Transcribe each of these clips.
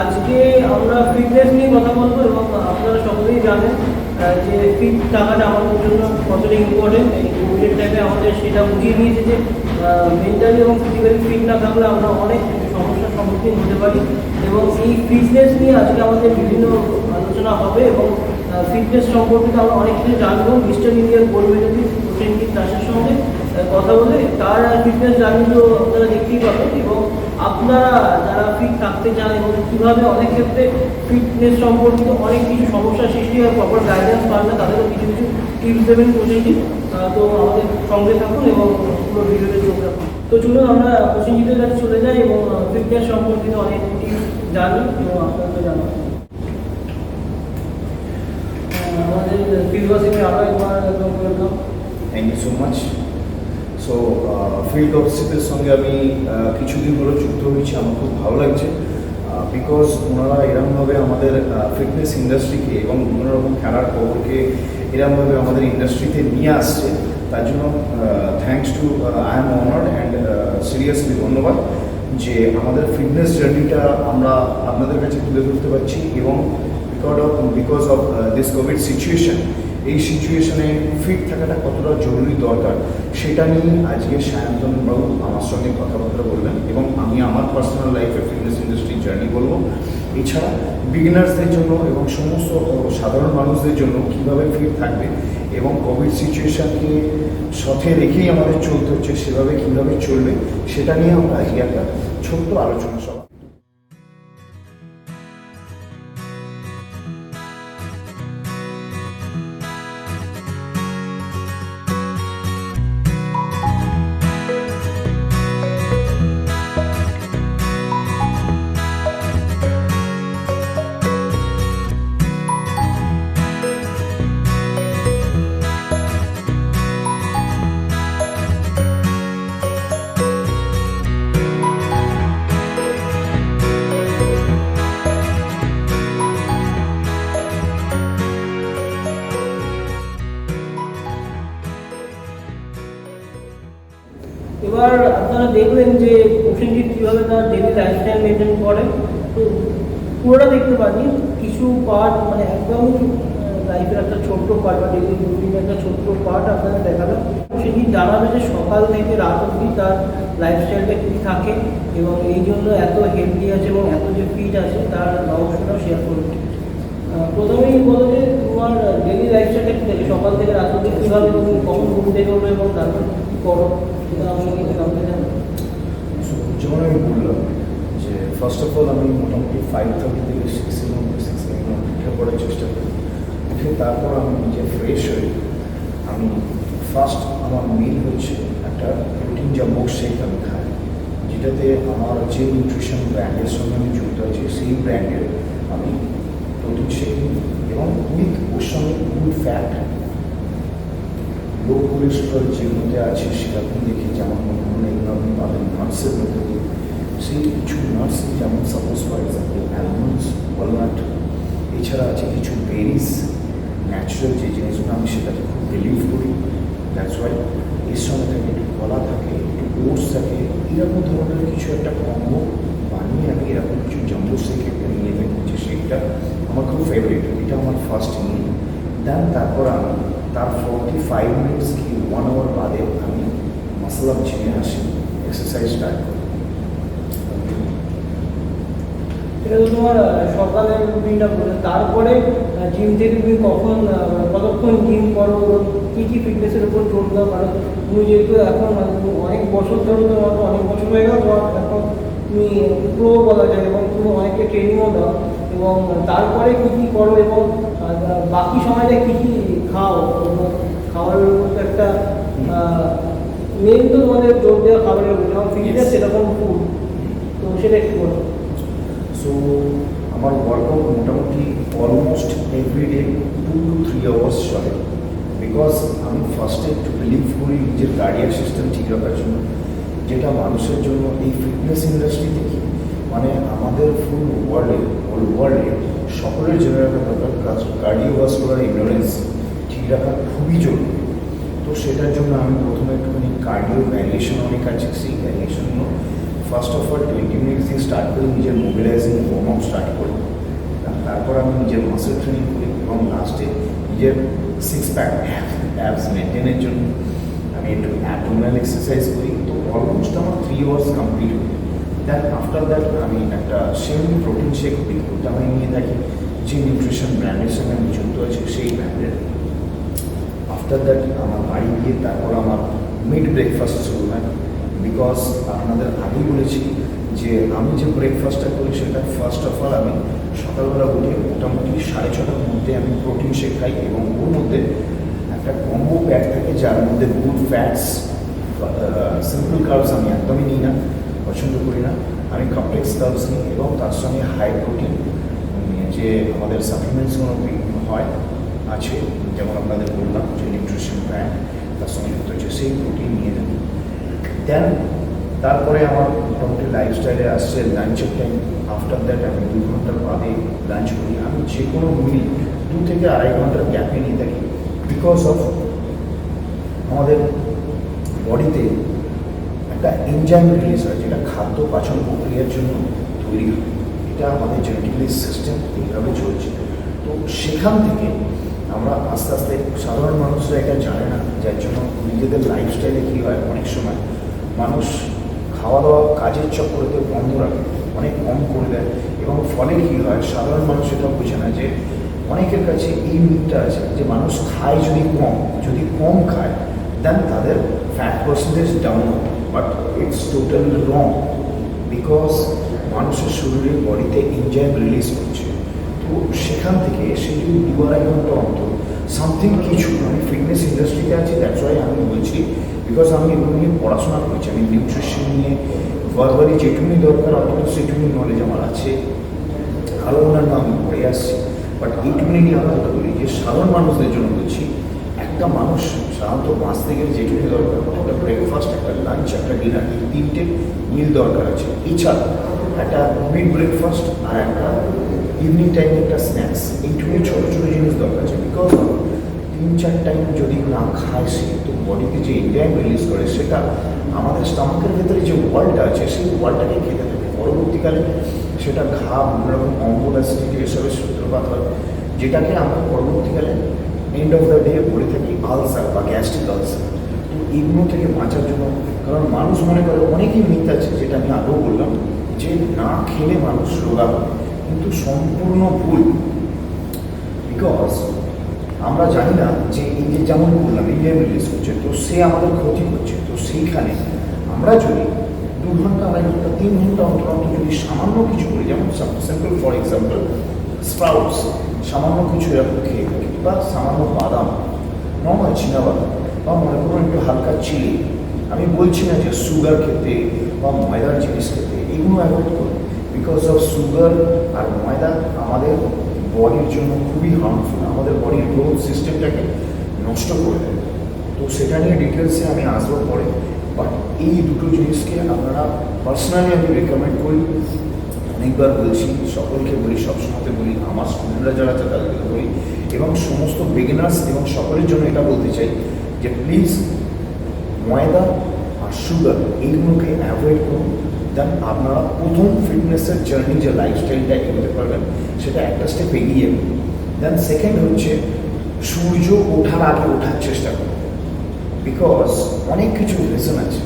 আজকে আমরা ফিটনেস নিয়ে কথা বলবো এবং আপনারা সকলেই জানেন যে ফিট থাকাটা আমাদের জন্য কতটা ইম্পর্টেন্ট। এই কোভিডের টাইমে আমাদের সেটা বুঝিয়ে দিয়েছে যে মেন্টালি এবং ফিজিক্যালি ফিট না থাকলে আমরা অনেক সমস্যার সম্মুখীন হতে পারি। এবং এই ফিটনেস নিয়ে আজকে আমাদের বিভিন্ন আলোচনা হবে এবং ফিটনেস সম্পর্কিত আমরা অনেক কিছু জানবো। মিস্টার ইন্ডিয়ার গোল্ড মেডেলিস্ট প্রসেনজিৎ দাসের সঙ্গে কথা বলে তার ফিটনেস জার্নি তো আপনারা দেখতেই পাবেন এবং আপনারা যারা ফিট থাকতে চান এবং কীভাবে অনেক ক্ষেত্রে ফিটনেস সম্পর্কিত অনেক কিছু সমস্যার সৃষ্টি হয়, প্রপার গাইডেন্স পান না, তাদেরও কিছু কিছু টিপস দেবেন প্রসেনজিৎ। তো আমাদের সঙ্গে থাকুন এবং পুরো ভিডিওতে চোখ রাখুন। তো চলুন আমরা প্রসেনজিতের কাছে চলে যাই এবং ফিটনেস সম্পর্কিত অনেক টিপস জানি এবং আপনাদের জানাবো। আমাদের ফিল্ডওয়ার্সিংয়ে আরও একবার একদম welcome. Thank you so much. So field অফিসের সঙ্গে আমি কিছুদিন হলো যুক্ত হয়েছি, আমার খুব ভালো লাগছে বিকজ ওনারা এরকমভাবে আমাদের ফিটনেস ইন্ডাস্ট্রিকে এবং বিভিন্ন রকম খেলার খবরকে এরকমভাবে আমাদের ইন্ডাস্ট্রিতে নিয়ে আসছে। তার জন্য thanks to I am honoured and seriously ধন্যবাদ যে আমাদের ফিটনেস জার্নিটা আমরা আপনাদের কাছে তুলে ধরতে পারছি এবং because of this Covid situation, এই সিচুয়েশনে ফিট থাকাটা কতটা জরুরি দরকার সেটা নিয়ে আজকে সায়ন্তন বাবু আমার সঙ্গে কথাবার্তা বলবেন এবং আমি আমার পার্সোনাল লাইফে ফিটনেস ইন্ডাস্ট্রির জার্নি বলবো। এছাড়া বিগিনার্সদের জন্য এবং সমস্ত সাধারণ মানুষদের জন্য কীভাবে ফিট থাকবে এবং কোভিড সিচুয়েশানকে সাথে রেখেই আমাদের চলতে হচ্ছে, সেভাবে কীভাবে চলবে সেটা নিয়ে আমরা আজকে একটা ছোট্ট আলোচনা সভা। এবার আপনারা দেখলেন যে প্রসেনজিৎ কীভাবে তার ডেলি লাইফস্টাইল মেনটেন করে। তো পুরোটা দেখতে পারি, কিছু পার্ট মানে একদমই লাইফের একটা ছোট্ট পার্ট বা ডেলি রুটিনের একটা ছোট্ট পার্ট আপনাদের দেখাবেন। প্রসেনজিৎ জানাবে যে সকাল থেকে রাত অবধি তার লাইফস্টাইলটা কী থাকে এবং এই জন্য এত হেলদি আছে এবং এত যে ফিট আছে তার রহস্যটাও শেয়ার করবে। প্রথমেই বলো যে তোমার ডেলি লাইফস্টাইলটা কী থাকে, সকাল থেকে রাত অবধি কীভাবে তুমি কখন ঘুম থেকে ওঠো এবং তারপর কী করো সেটা আমাকে জানতে চান। যেমন আমি বললাম যে ফার্স্ট অফ অল আমি মোটামুটি 5:30 থেকে 6 উঠে পড়ার চেষ্টা করি। উঠে তারপর আমি নিজে ফ্রেশ হই। আমি ফার্স্ট আমার মিল হচ্ছে একটা প্রোটিন জাম্বো শেক আমি খাই, যেটাতে আমার যে নিউট্রিশন ব্র্যান্ডের সঙ্গে আমি যুক্ত আছি সেই ব্র্যান্ডের আমি প্রোটিন শেক নিই এবং উইথ ওর সঙ্গে গুড ফ্যাট, লো কোলেস্ট্রল যেগুলোতে আছে সেরকম দেখি, যেমন এগুলো আপনি পাবেন নাটসের মধ্যে দিয়ে। সেই কিছু নাটস যেমন suppose for example almonds, walnut, এছাড়া আছে কিছু বেরিজ, ন্যাচারাল যে জিনিসগুলো আমি সেটাতে খুব বিলিভ করি। দ্যাটস ওয়াই এর সঙ্গে থাকে একটু কলা থাকে, একটু ওটস থাকে, এরকম ধরনের কিছু একটা কম্বো বানিয়ে আমি এরকম কিছু জাম্বো শেক একটা নিয়ে থাকি, যে শেকটা আমার খুব ফেভারিট। এটা আমার ফার্স্ট মিল। দেন তারপর আমি তার 45 মিনিটস কি 1 আওয়ার বাদে আমি মশলা ছিঁড়ে আসি, এক্সারসাইজ স্টার্ট করি। এটা তো তোমার সকালের রুটিনটা বলে, তারপরে জিম থেকে তুমি কতক্ষণ জিম করো, কী কী ফিটনেসের উপর জোর দাও? কারণ তুমি যেহেতু এখন অনেক বছর ধরে, তোমার অনেক বছর হয়ে গেল, তোমার এখন তুমি প্রো বলা যায় এবং তুমি অনেককে ট্রেনিংও দাও এবং তারপরে কী কী করো এবং বাকি সময়টা কী কী খাও? খাবারের উপর তো একটা মেন তো তোমাদের জোর দেওয়া খাবারের উপর, যেমন ফিটনেস সেরকম ফুড, তো সেটা একটু বলো। সো আমার ওয়ার্কআউট মোটামুটি অলমোস্ট এভরিডে 2 to 3 আওয়ার্স চলে, বিকজ আমি ফার্স্টে একটু বিলিভ করি নিজের কার্ডিয়াক সিস্টেম ঠিক রাখার জন্য, যেটা মানুষের জন্য এই ফিটনেস ইন্ডাস্ট্রিতে কি মানে আমাদের ফুল ওয়ার্ল্ডে সকলের জেনে রাখা দরকার কার্ডিওভাস্কুলার ইন্ডোরেন্স ঠিক রাখা খুবই জরুরি। তো সেটার জন্য আমি প্রথমে একটুখানি কার্ডিও ভ্যারিয়েশন অনেক আছে, সেই ভ্যারিয়েশনগুলো ফার্স্ট অফ অল 20 মিনিট দিয়ে স্টার্ট করি, নিজের মোবিলাইজিং ওয়ার্ম আপ স্টার্ট করি, তারপর আমি নিজের মাসেল ট্রেনিং করি এবং লাস্টে নিজের সিক্স প্যাক অ্যাবস মেনটেনের জন্য আমি একটু অ্যাবডোমিনাল এক্সারসাইজ করি। তো অলমোস্ট আমার 3 আওয়ার্স কমপ্লিট হয়ে দেন আফটার দ্যাট আমি একটা সেমি প্রোটিন শেক করি, ওটা আমি নিয়ে থাকি যে নিউট্রিশন ব্র্যান্ডের সঙ্গে আমি যুক্ত আছি সেই ব্র্যান্ডের। আফটার দ্যাট আমার বাড়ি গিয়ে তারপর আমার মিড ব্রেকফাস্ট শুরু হয়, বিকজ আপনাদের আগেই বলেছি যে আমি যে ব্রেকফাস্টটা করি সেটা ফার্স্ট অফ অল আমি সকালবেলা উঠে মোটামুটি 6:30টার মধ্যে আমি প্রোটিন শেক খাই এবং ওর মধ্যে একটা কম্বো প্যাক থাকে যার মধ্যে গুড ফ্যাটস, সিম্পল কার্বস আমি একদমই নিই না, পছন্দ করি না। আমি কমপ্লেক্স কার্বস নিই এবং তার সঙ্গে হাই প্রোটিন যে আমাদের সাপ্লিমেন্টসগুলো হয় আছে, যেমন আপনাদের বললাম যে নিউট্রিশন ব্র্যান্ড, তার সঙ্গে যুক্ত হচ্ছে সেই প্রোটিন নিয়ে নেব। দেন তারপরে আমার মোটামুটি লাইফস্টাইলে আসছে লাঞ্চের টাইম। আফটার দ্যাট আমি 2 ঘন্টার বাদে লাঞ্চ করি। আমি যে কোনো মিল 2 থেকে 2.5 ঘন্টার গ্যাপে নিয়ে থাকি, বিকজ অফ আমাদের বডিতে একটা এনজাইম রিলিজ হয় যেটা খাদ্য পাচন প্রক্রিয়ার জন্য তৈরি হয়। এটা আমাদের জেনেটিক্যালি সিস্টেম এইভাবে চলছে। তো সেখান থেকে আমরা আস্তে আস্তে, সাধারণ মানুষরা এটা জানে না, যার জন্য নিজেদের লাইফস্টাইলে কী হয় অনেক সময় মানুষ খাওয়া দাওয়া কাজের চক্করেতে বন্ধ রাখে, অনেক কম করে দেয় এবং ফলে কী হয় সাধারণ মানুষ এটা বোঝে না যে অনেকের কাছে এই মিথটা আছে যে মানুষ খায় যদি কম খায় দেন তাদের ফ্যাট পার্সেন্টেজ ডাউন হবে, but it's totally wrong, because মানুষের শরীরে বডিতে এনজাইম রিলিজ করছে। তো সেখান থেকে সে যদি 2-2.5 ঘন্টা অন্তর সামথিং কিছু, আমি ফিটনেস ইন্ডাস্ট্রিতে আছি, দ্যাটস ওয়াই আমি বলছি, বিকজ আমি এগুলো নিয়ে পড়াশোনা করেছি, আমি নিউট্রিশন নিয়ে ভার্বালি যেটুকুনি দরকার অন্তত সেটুকুনি নলেজ আমার আছে, আরও অন্যান্য আমি পড়ে আসছি, বাট এইটুকুনি নিয়ে আমরা বলি যে সাধারণ মানুষদের জন্য বলছি, একটা মানুষ সাধারণত বাঁচতে গেলে যেটুকুনি দরকার, একটা ব্রেকফাস্ট, একটা লাঞ্চ, একটা ডিনার, এই 3টে মিল দরকার আছে। এছাড়া একটা মিড ব্রেকফাস্ট আর একটা ইভিনিং টাইমে একটা স্ন্যাক্স, এইটুকুনি ছোটো ছোটো জিনিস দরকার আছে। বিকজ 3-4 টাইম যদি না খায় সে, তো বডিতে যে এনজাইম রিলিজ করে সেটা আমাদের স্টমাকের ভেতরে যে ওয়ালটা আছে সেই ওয়ালটাকে খেতে থাকে, পরবর্তীকালে সেটা ঘা, বিভিন্ন রকম অম্বল অ্যাসিডিটি এসবের সূত্রপাত হয়, যেটাকে আমরা পরবর্তীকালে এন্ড অফ দ্য ডে বলে থাকি আলসার বা গ্যাস্ট্রিক আলসার। তো এগুলো থেকে বাঁচার জন্য, কারণ মানুষ মনে করে অনেকই মিথ আছে, যেটা আমি আগেও বললাম যে না খেলে মানুষ রোগা হবে, কিন্তু সম্পূর্ণ ভুল। বিকজ আমরা জানি না যে এই যে যেমন বললাম এনজাইম রিলিজ করছে, তো সে আমাদের ক্ষতি করছে। তো সেইখানে আমরা যদি 2 ঘন্টা, 2.5 ঘন্টা, 3 ঘন্টা অন্তর অন্তর যদি সামান্য কিছু করি, যেমন সিম্পল ফর এক্সাম্পল স্প্রাউটস, সামান্য কিছু এরকম খেয়ে থাকি, বা সামান্য বাদাম, নর্মাল চিনাবাদাম, বা মনে করুন একটু হালকা চিলি, আমি বলছি না যে সুগার খেতে বা ময়দার জিনিস খেতে, এগুলো অ্যাভয়েড করুন, বিকজ অফ সুগার আর ময়দা আমাদের বডির জন্য খুবই হার্মফুল, আমাদের বডির গ্রোথ সিস্টেমটাকে নষ্ট করে দেয়। তো সেটা নিয়ে ডিটেলসে আমি আসবো পরে, বাট এই দুটো জিনিসকে আপনারা পার্সোনালি আমি রেকমেন্ড করি। অনেকবার বলছি, সকলকে বলি, সবসময়তে বলি, আমার স্টুডেন্টরা যারা আছে তাদেরকে বলি, এবং সমস্ত বিগিনার্স এবং সকলের জন্য এটা বলতে চাই যে প্লিজ ময়দা আর সুগার এইগুলোকে অ্যাভয়েড করুন। দেন আপনারা প্রথম ফিটনেসের জার্নি যে লাইফস্টাইলটা এগোতে পারবেন সেটা একটা স্টেপ এগিয়ে যাবে। দেন সেকেন্ড হচ্ছে সূর্য ওঠার আগে ওঠার চেষ্টা করুন, বিকজ অনেক কিছু রিজন আছে।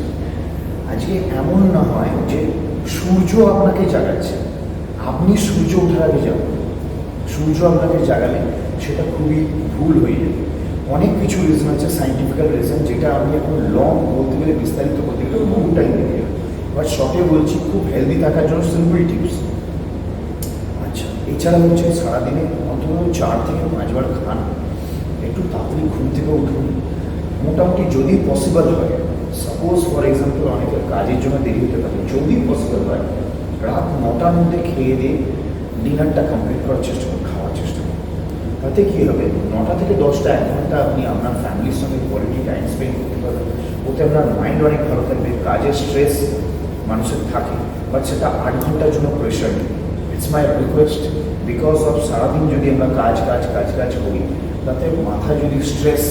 আজকে এমন না হয় যে সূর্য আপনাকে জাগাচ্ছে, আপনি সূর্য ওঠার আগে যাবেন, সূর্য আপনাকে জাগালে সেটা খুবই ভুল হয়ে যাবে। অনেক কিছু রিজন আছে, সাইন্টিফিক্যাল রিজন, যেটা আমি এখন লং বলতে গেলে, বিস্তারিত বলতে গেলে বহু টাইম লেগে যাবে, বাট শর্টে বলছি খুব হেলদি থাকার জন্য সিম্পল টিপস। আচ্ছা, এছাড়া হচ্ছে সারাদিনে অন্তত 4 থেকে 5 বার খান, একটু তাড়াতাড়ি ঘুম থেকে উঠুন, মোটামুটি যদি পসিবল হয়, সাপোজ ফর এক্সাম্পল অনেকের কাজের জন্য দেরি হতে পারে, যদি পসিবল হয় রাত 9টার মধ্যে খেয়ে দিয়ে ডিনারটা কমপ্লিট করার চেষ্টা করুন, খাওয়ার চেষ্টা করুন। তাতে কী হবে, 9টা থেকে 10টা 1 ঘন্টা আপনি আপনার ফ্যামিলির সঙ্গে কোয়ালিটি টাইম স্পেন্ড করতে পারবেন, ওতে আপনার মাইন্ড অনেক ভালো থাকবে। কাজের স্ট্রেস মানুষের থাকে, বাট সেটা 8 ঘন্টার জন্য প্রেশার নেই। It's my request, because of সারাদিন যদি আমরা কাজ কাজ কাজ কাজ করি, তাতে মাথা যদি স্ট্রেস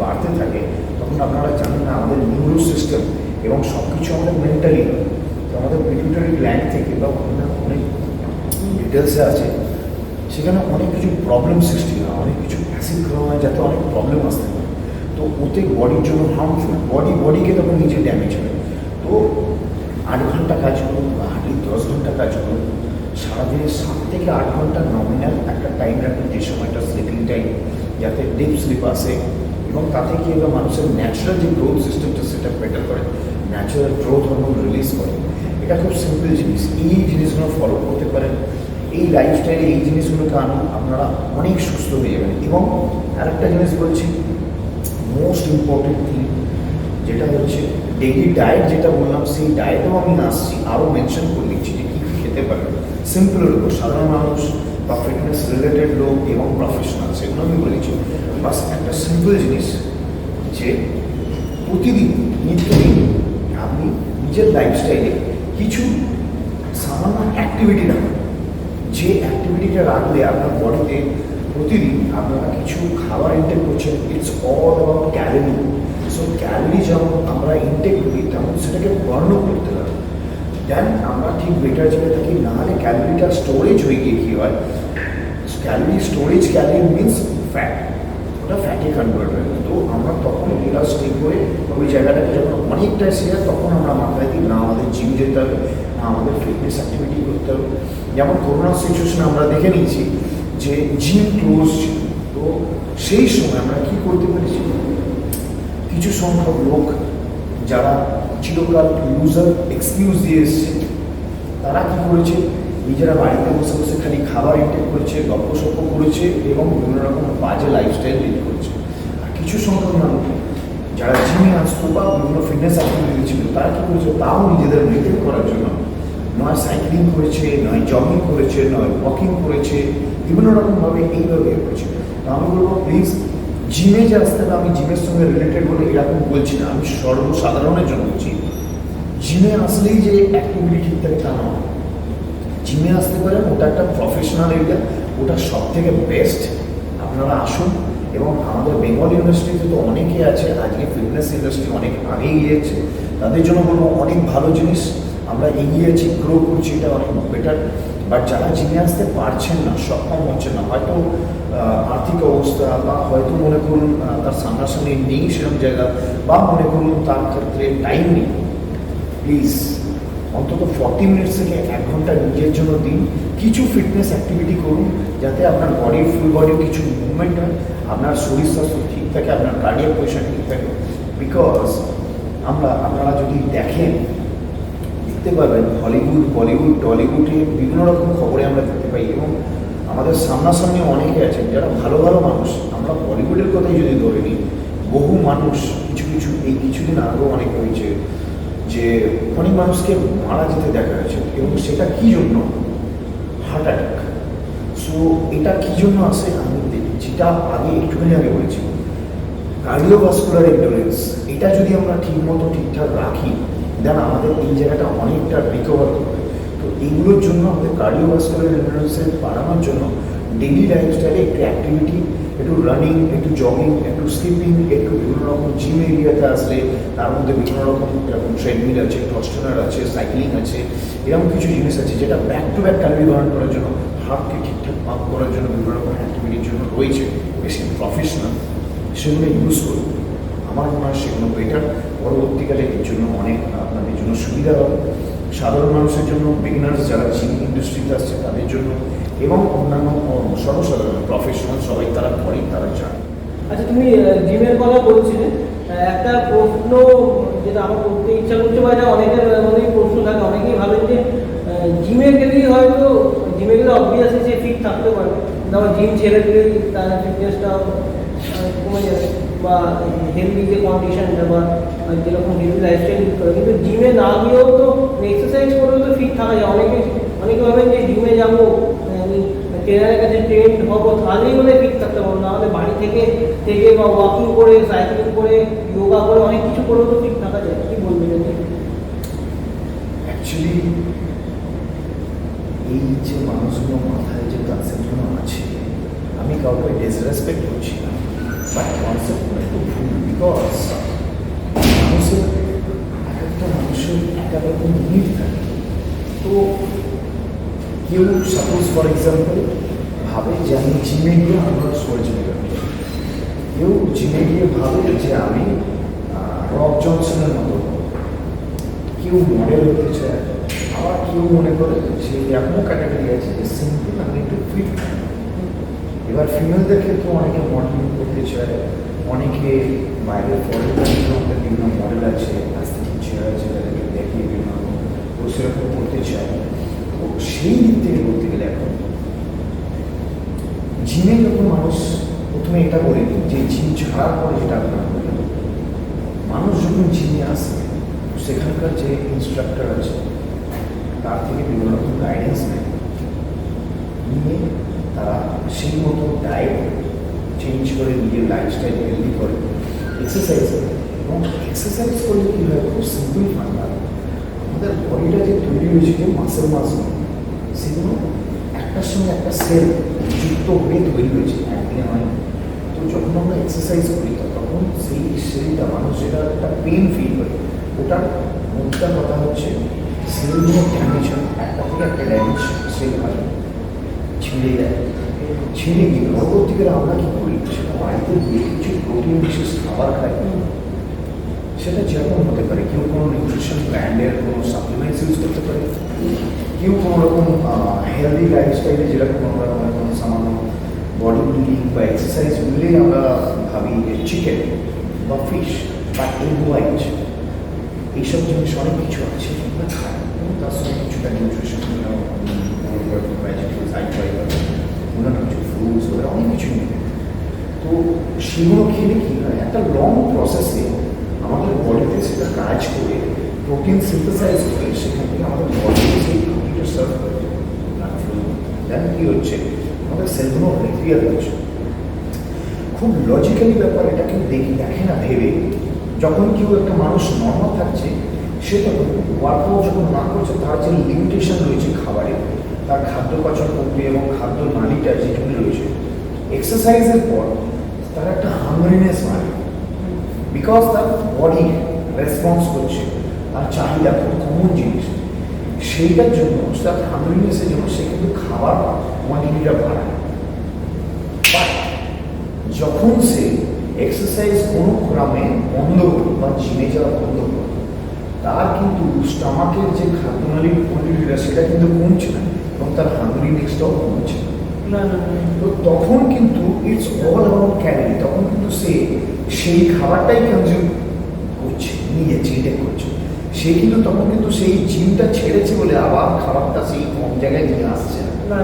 বাড়তে থাকে, তখন আপনারা জানেন না আমাদের নিউরো সিস্টেম এবং সব কিছু আমাদের মেন্টালি, তো আমাদের পিটুইটারি গ্ল্যান্ড থেকে বা অনেক ডিটেলসে আছে, সেখানে অনেক কিছু প্রবলেম সৃষ্টি হয়, অনেক কিছু অ্যাসিড খাওয়া হয় যাতে অনেক প্রবলেম আসতে পারে। তো ওতে বডির জন্য হার্মফুল, বডিকে তখন নিজে ড্যামেজ হয়। তো 8 ঘন্টা কাজ করুন বা হার্ডলি 10 ঘন্টা কাজ করুন, সারাদিনে 7 থেকে 8 ঘন্টা নমিনাল একটা টাইম রাখুন, যে সময়টা স্লিপিং টাইম, যাতে ডিপ স্লিপ আসে এবং তাতে কী হবে মানুষের ন্যাচারাল যে গ্রোথ সিস্টেমটা সেটা বেটার করে, ন্যাচারাল গ্রোথ হরমোন রিলিজ করে। এটা খুব সিম্পল জিনিস, এই জিনিসগুলো ফলো করতে পারেন, এই লাইফস্টাইলে এই জিনিসগুলোকে আনুন, আপনারা অনেক সুস্থ হয়ে যাবেন। এবং আরেকটা জিনিস বলছি, মোস্ট ইম্পর্টেন্ট থিং যেটা হচ্ছে ডেইলি ডায়েট, যেটা বললাম সেই ডায়েটেও আমি আসছি, আরও মেনশন করে দিচ্ছি যে কী কী খেতে পারবেন। সিম্পলের উপর সাধারণ মানুষ বা ফিটনেস রিলেটেড লোক এবং প্রফেশনাল, সেগুলো আমি বলে দিচ্ছি। বাস একটা সিম্পল জিনিস যে প্রতিদিন নিত্যদিন আপনি নিজের লাইফস্টাইলে কিছু সামান্য অ্যাক্টিভিটি রাখুন, যে অ্যাক্টিভিটিটা রাখলে আপনার বডিতে প্রতিদিন আপনারা কিছু খাবার ইনটেক করছেন। It's all about calorie. So calorie যেমন আমরা ইনটেক করি তেমন সেটাকে বর্ণ করতে হবে, দেন আমরা ঠিক বেটার জায়গায় থাকি। নাহলে ক্যালোরিটা স্টোরেজ হয়ে গিয়ে কী হয়, ক্যালোরি মিনস ফ্যাট, ওটা ফ্যাটে কনভার্ট হয়। তো আমরা তখন এটা স্টিক করে ওই জায়গাটাকে যখন অনেকটা এসে যায় তখন আমরা মাথায় দিই না আমাদের জিম যেতে হবে, না আমাদের ফিটনেস অ্যাক্টিভিটি করতে হবে। যেমন করোনার সিচুয়েশনে আমরা দেখে নিয়েছি যে জিম ক্লোজ ছিল, তো সেই সময় আমরা কী করতে পেরেছি, কিছু সংখ্যক লোক যারা চিরকাল লুজার এক্সকিউজ দিয়ে এসছে, তারা কী করেছে, নিজেরা বাড়িতে বসে বসে খালি খাবার ইনটেক করেছে, গল্পসল্প করেছে এবং বিভিন্ন রকম বাজে লাইফস্টাইল লিড করেছে। আর কিছু সংখ্যক মানুষ যারা জিমে আসতো বা বিভিন্ন ফিটনেস অ্যাক্টিভিটি ছিল, তারা কী করেছে, তাও নিজেদের মেনটেন করার জন্য নয় সাইক্লিং করেছে, নয় জগিং করেছে, নয় ওয়াকিং করেছে, বিভিন্ন রকমভাবে এইভাবে করেছে। তো আমি বলবো প্লিজ জিমে যে আসতে হবে, আমি জিমের সঙ্গে রিলেটেড বলে এরকম বলছি না, আমি সর্বসাধারণের জন্য বলছি। জিমে আসলেই যে অ্যাক্টিভিটি ঠিক থাকে তা নয়, জিমে আসতে পারেন, ওটা একটা প্রফেশনাল এরিয়া, ওটা সব থেকে বেস্ট। আপনারা আসুন। এবং আমাদের বেঙ্গল ইউনিভার্সিটিতে তো অনেকে আছে, আজকে ফিটনেস ইন্ডাস্ট্রি অনেক আগে এগিয়েছে, তাদের জন্য বলবো অনেক ভালো জিনিস, আমরা এগিয়েছি, গ্রো করছি, এটা অনেক বেটার। বাট যারা জিমে আসতে পারছেন না, সক্ষম হচ্ছেন না, হয়তো আর্থিক অবস্থা বা হয়তো মনে করুন তার সামনাসামনি নেই সেরকম জায়গা, বা মনে করুন তার ক্ষেত্রে টাইম নেই, প্লিজ অন্তত 40 মিনিটস থেকে 1 ঘন্টা নিজের জন্য দিন। কিছু ফিটনেস অ্যাক্টিভিটি করুন যাতে আপনার বডির ফুল বডির কিছু মুভমেন্ট হয়, আপনার শরীর স্বাস্থ্য ঠিক থাকে, আপনার কার্ডিয়াক পজিশন ঠিক থাকে। বিকজ আপনারা যদি দেখতে পারবেন হলিউড, বলিউড, টলিউডে বিভিন্ন রকম খবরে আমরা দেখতে পাই, এবং আমাদের সামনাসামনি অনেকে আছেন যারা ভালো ভালো মানুষ। আমরা বলিউডের কথাই যদি ধরে নিই, বহু মানুষ এই কিছুদিন আগেও অনেক হয়েছে যে অনেক মানুষকে মারা যেতে দেখা গেছে, এবং সেটা কী জন্য, হার্ট অ্যাটাক। সো এটা কী জন্য আসে, আমি যেটা একটুখানি আগে বলেছি, কার্ডিওভাস্কুলার এন্ডুরেন্স, এটা যদি আমরা ঠিকঠাক রাখি, দেন আমাদের এই জায়গাটা অনেকটা রিকভার করবে। তো এইগুলোর জন্য আমাদের কার্ডিওভাস্কুলার এন্ডুরেন্সের বাড়ানোর জন্য ডেইলি লাইফস্টাইলে একটু অ্যাক্টিভিটি, একটু রানিং, একটু জগিং, একটু স্লিপিং, একটু বিভিন্ন রকম জিম এরিয়াতে আসলে তার মধ্যে বিভিন্ন রকম এরকম ট্রেডমিল আছে, টস্টনার আছে, সাইক্লিং আছে, এরকম কিছু জিনিস আছে যেটা back to back calorie burn করার জন্য, হার্টকে ঠিকঠাক পাম্প করার জন্য বিভিন্ন রকম অ্যাক্টিভিটির জন্য রয়েছে, বেশি প্রফেশনাল, সেগুলো ইউজ করুন। আমার মনে হয় সেগুলো বেটার, পরবর্তীকালে এর জন্য অনেক আপনাদের জন্য সুবিধা হবে, সাধারণ মানুষের জন্য, বিগিনার্স যারা জিম ইন্ডাস্ট্রিতে আসছে তাদের জন্য, এবং অন্যান্য সর্বসাধারণ প্রফেশনাল সবাই তারা করেন, তারা চান। আচ্ছা, তুমি জিমের কথা বলছিলে, একটা প্রশ্ন যেটা আমার করতে ইচ্ছা করছে, বা এটা অনেকের মধ্যেই প্রশ্ন থাকে, অনেকেই ভাবেন যে জিমে গেলেই হয়তো অবভিয়াসলি সে ফিট থাকতে পারবে, তারপর জিম ছেড়ে দিলেই তার ফিটনেসটা কমে যাবে, বা হেলদি যে কন্ডিশনটা বা যেরকম হেলদি লাইফস্টাইল করে, কিন্তু জিমে না গিয়েও তো এক্সারসাইজ করেও তো ফিট থাকা যায়। অনেকে ভাবেন যে জিমে যাবো, আমি ট্রেনারের কাছে ট্রেন হবো, তাহলেই বলে ফিট থাকতে পারবো, না হলে বাড়ি থেকে বা ওয়াকিং করে, সাইক্লিং করে, যোগা করে, অনেক কিছু করেও তো ফিট থাকা যায়। কি বলবেন? অ্যাকচুয়ালি এই যে মানুষগুলো মাথায় যে কনসেপ্টগুলো আছে, আমি কাউকে ডিসরেসপেক্ট করছি না, বাট কনসেপ্টগুলো একটু ভুল। বিকজ মানুষের এক একটা মানুষের এক এক রকম নিড থাকে, তো কেউ সাপোজ ফর এক্সাম্পল ভাবে যে আমি জিমে গিয়ে আর্নল্ড শোয়ার্জনেগার, কেউ জিমে গিয়ে ভাবে যে আমি রক জনসনের মতো, কেউ মডেল হতে চায়, আবার কেউ মনে করে যে এখনও ক্যাটাগরি আছে যে সিম্পল আমি একটু ফিট। এবার ফিমেলদের ক্ষেত্রে অনেকে মডেলিং করতে চায়, অনেকে বাইরের ফরেন কান্ট্রিতে বিভিন্ন মডেল আছে, অ্যাস্থেটিক চেয়ার আছে, যাদেরকে দেখিয়ে বিভিন্ন তো সেরকম করতে চায়। তো সেই দিক থেকে বলতে গেলে এখন জিমে যখন মানুষ, প্রথমে এটা বলে দিই যে জিম ছাড়ার পরে যেটা আপনার বললেন, মানুষ যখন জিমে আসে সেখানকার যে ইনস্ট্রাক্টর আছে তার থেকে বিভিন্ন রকম গাইডেন্স নেয়, নিয়ে তারা সেই মতো ডায়েট চেঞ্জ করে নিজের লাইফস্টাইল হেলদি করে, এক্সারসাইজ করে। এবং এক্সারসাইজ করলে কী হয়, খুব সিম্পল ফান্ডা, আমাদের বডিটা যে তৈরি হয়েছে যে মাসেল সেগুলো একটার সঙ্গে একটা সেল যুক্ত হয়ে তৈরি হয়েছে, একদিনে হয়। তো যখন আমরা এক্সারসাইজ করি তখন সেই সেলটা, মানুষ যেটা একটা পেন ফিল করে, ওটার মুদ্রা কথা হচ্ছে সেলগুলো ড্যামেজ হয়, একটা থেকে একটা ড্যামেজ সেল হয়, ছিঁড়ে যায়। ছিঁড়ে গিয়ে পরবর্তীকালে আমরা কী করি, সেটা বাড়িতে গিয়ে কিছু প্রোটিন বিশেষ খাবার খাই। সেটা যেরকম হতে পারে, কেউ কোনো নিউট্রিশন ব্র্যান্ডের কোনো সাপ্লিমেন্টস ইউজ করতে পারে, কেউ কোনো রকম হেলদি লাইফস্টাইলে যেরকম আমরা কোনো সামান্য বডি বিল্ডিং বা এক্সারসাইজ মিলেই আমরা ভাবি যে চিকেন বা ফিশ বা এগ হোয়াইট, এইসব জিনিস অনেক কিছু আছে আমরা খাই, এবং তার সঙ্গে কিছুটা নিউট্রিশন ভেজিটেবলস, হাই ফাইবার, অন্যান্য কিছু ফ্রুটস, ওরা অনেক কিছু নেবে। তো সেগুলো খেলে কী হয়, একটা লং প্রসেসে আমাদের বডিতে সেটা কাজ করে প্রোটিন সিনথেসাইজ করে সেখান থেকে আমাদের বডিতে সেই প্রোটিনটা সার্ভ করে দেন কী হচ্ছে, আমাদের সেলগুলো রিপেয়ার হচ্ছে। খুব লজিক্যালি ব্যাপার, এটা কেউ দেখে না ভেবে। যখন কেউ একটা মানুষ নর্মাল থাকছে, সে তখন ওয়ার্কআউট যখন না করছে, তার যে লিমিটেশন রয়েছে খাবারের, তার খাদ্য পাচন প্রক্রিয়া এবং খাদ্য নালীটা যেটুকু রয়েছে, এক্সারসাইজের পর তার একটা হাংরিনেস বাড়ে, বিকজ তার বডি রেসপন্স করছে, তার চাহিদা খুব কমন জিনিস, সেইটার জন্য তার হাংরিনেসের জন্য সে কিন্তু খাবার কোয়ান্টিটিটা বাড়ায়। বাট যখন সে এক্সারসাইজ কোনো ক্রমে বন্ধ করবে বা জিমে যাওয়া বন্ধ করবে, তার কিন্তু স্টমাকের যে খাদ্যনালীর কোয়ান্টিটিটা সেটা কিন্তু কমছে না, এবং তার হাংরিনেসটাও কমছে না। তো তখন কিন্তু ইটস অল অ্যাবাউট ক্যালোরি, তখন কিন্তু সে সেই খাবারটাই কনজিউম করছে, নিয়ে চিন্তা করছে, সে কিন্তু তখন কিন্তু সেই জিমটা ছেড়েছে বলে আবার খাবারটা সেই কম জায়গায় নিয়ে আসছে না।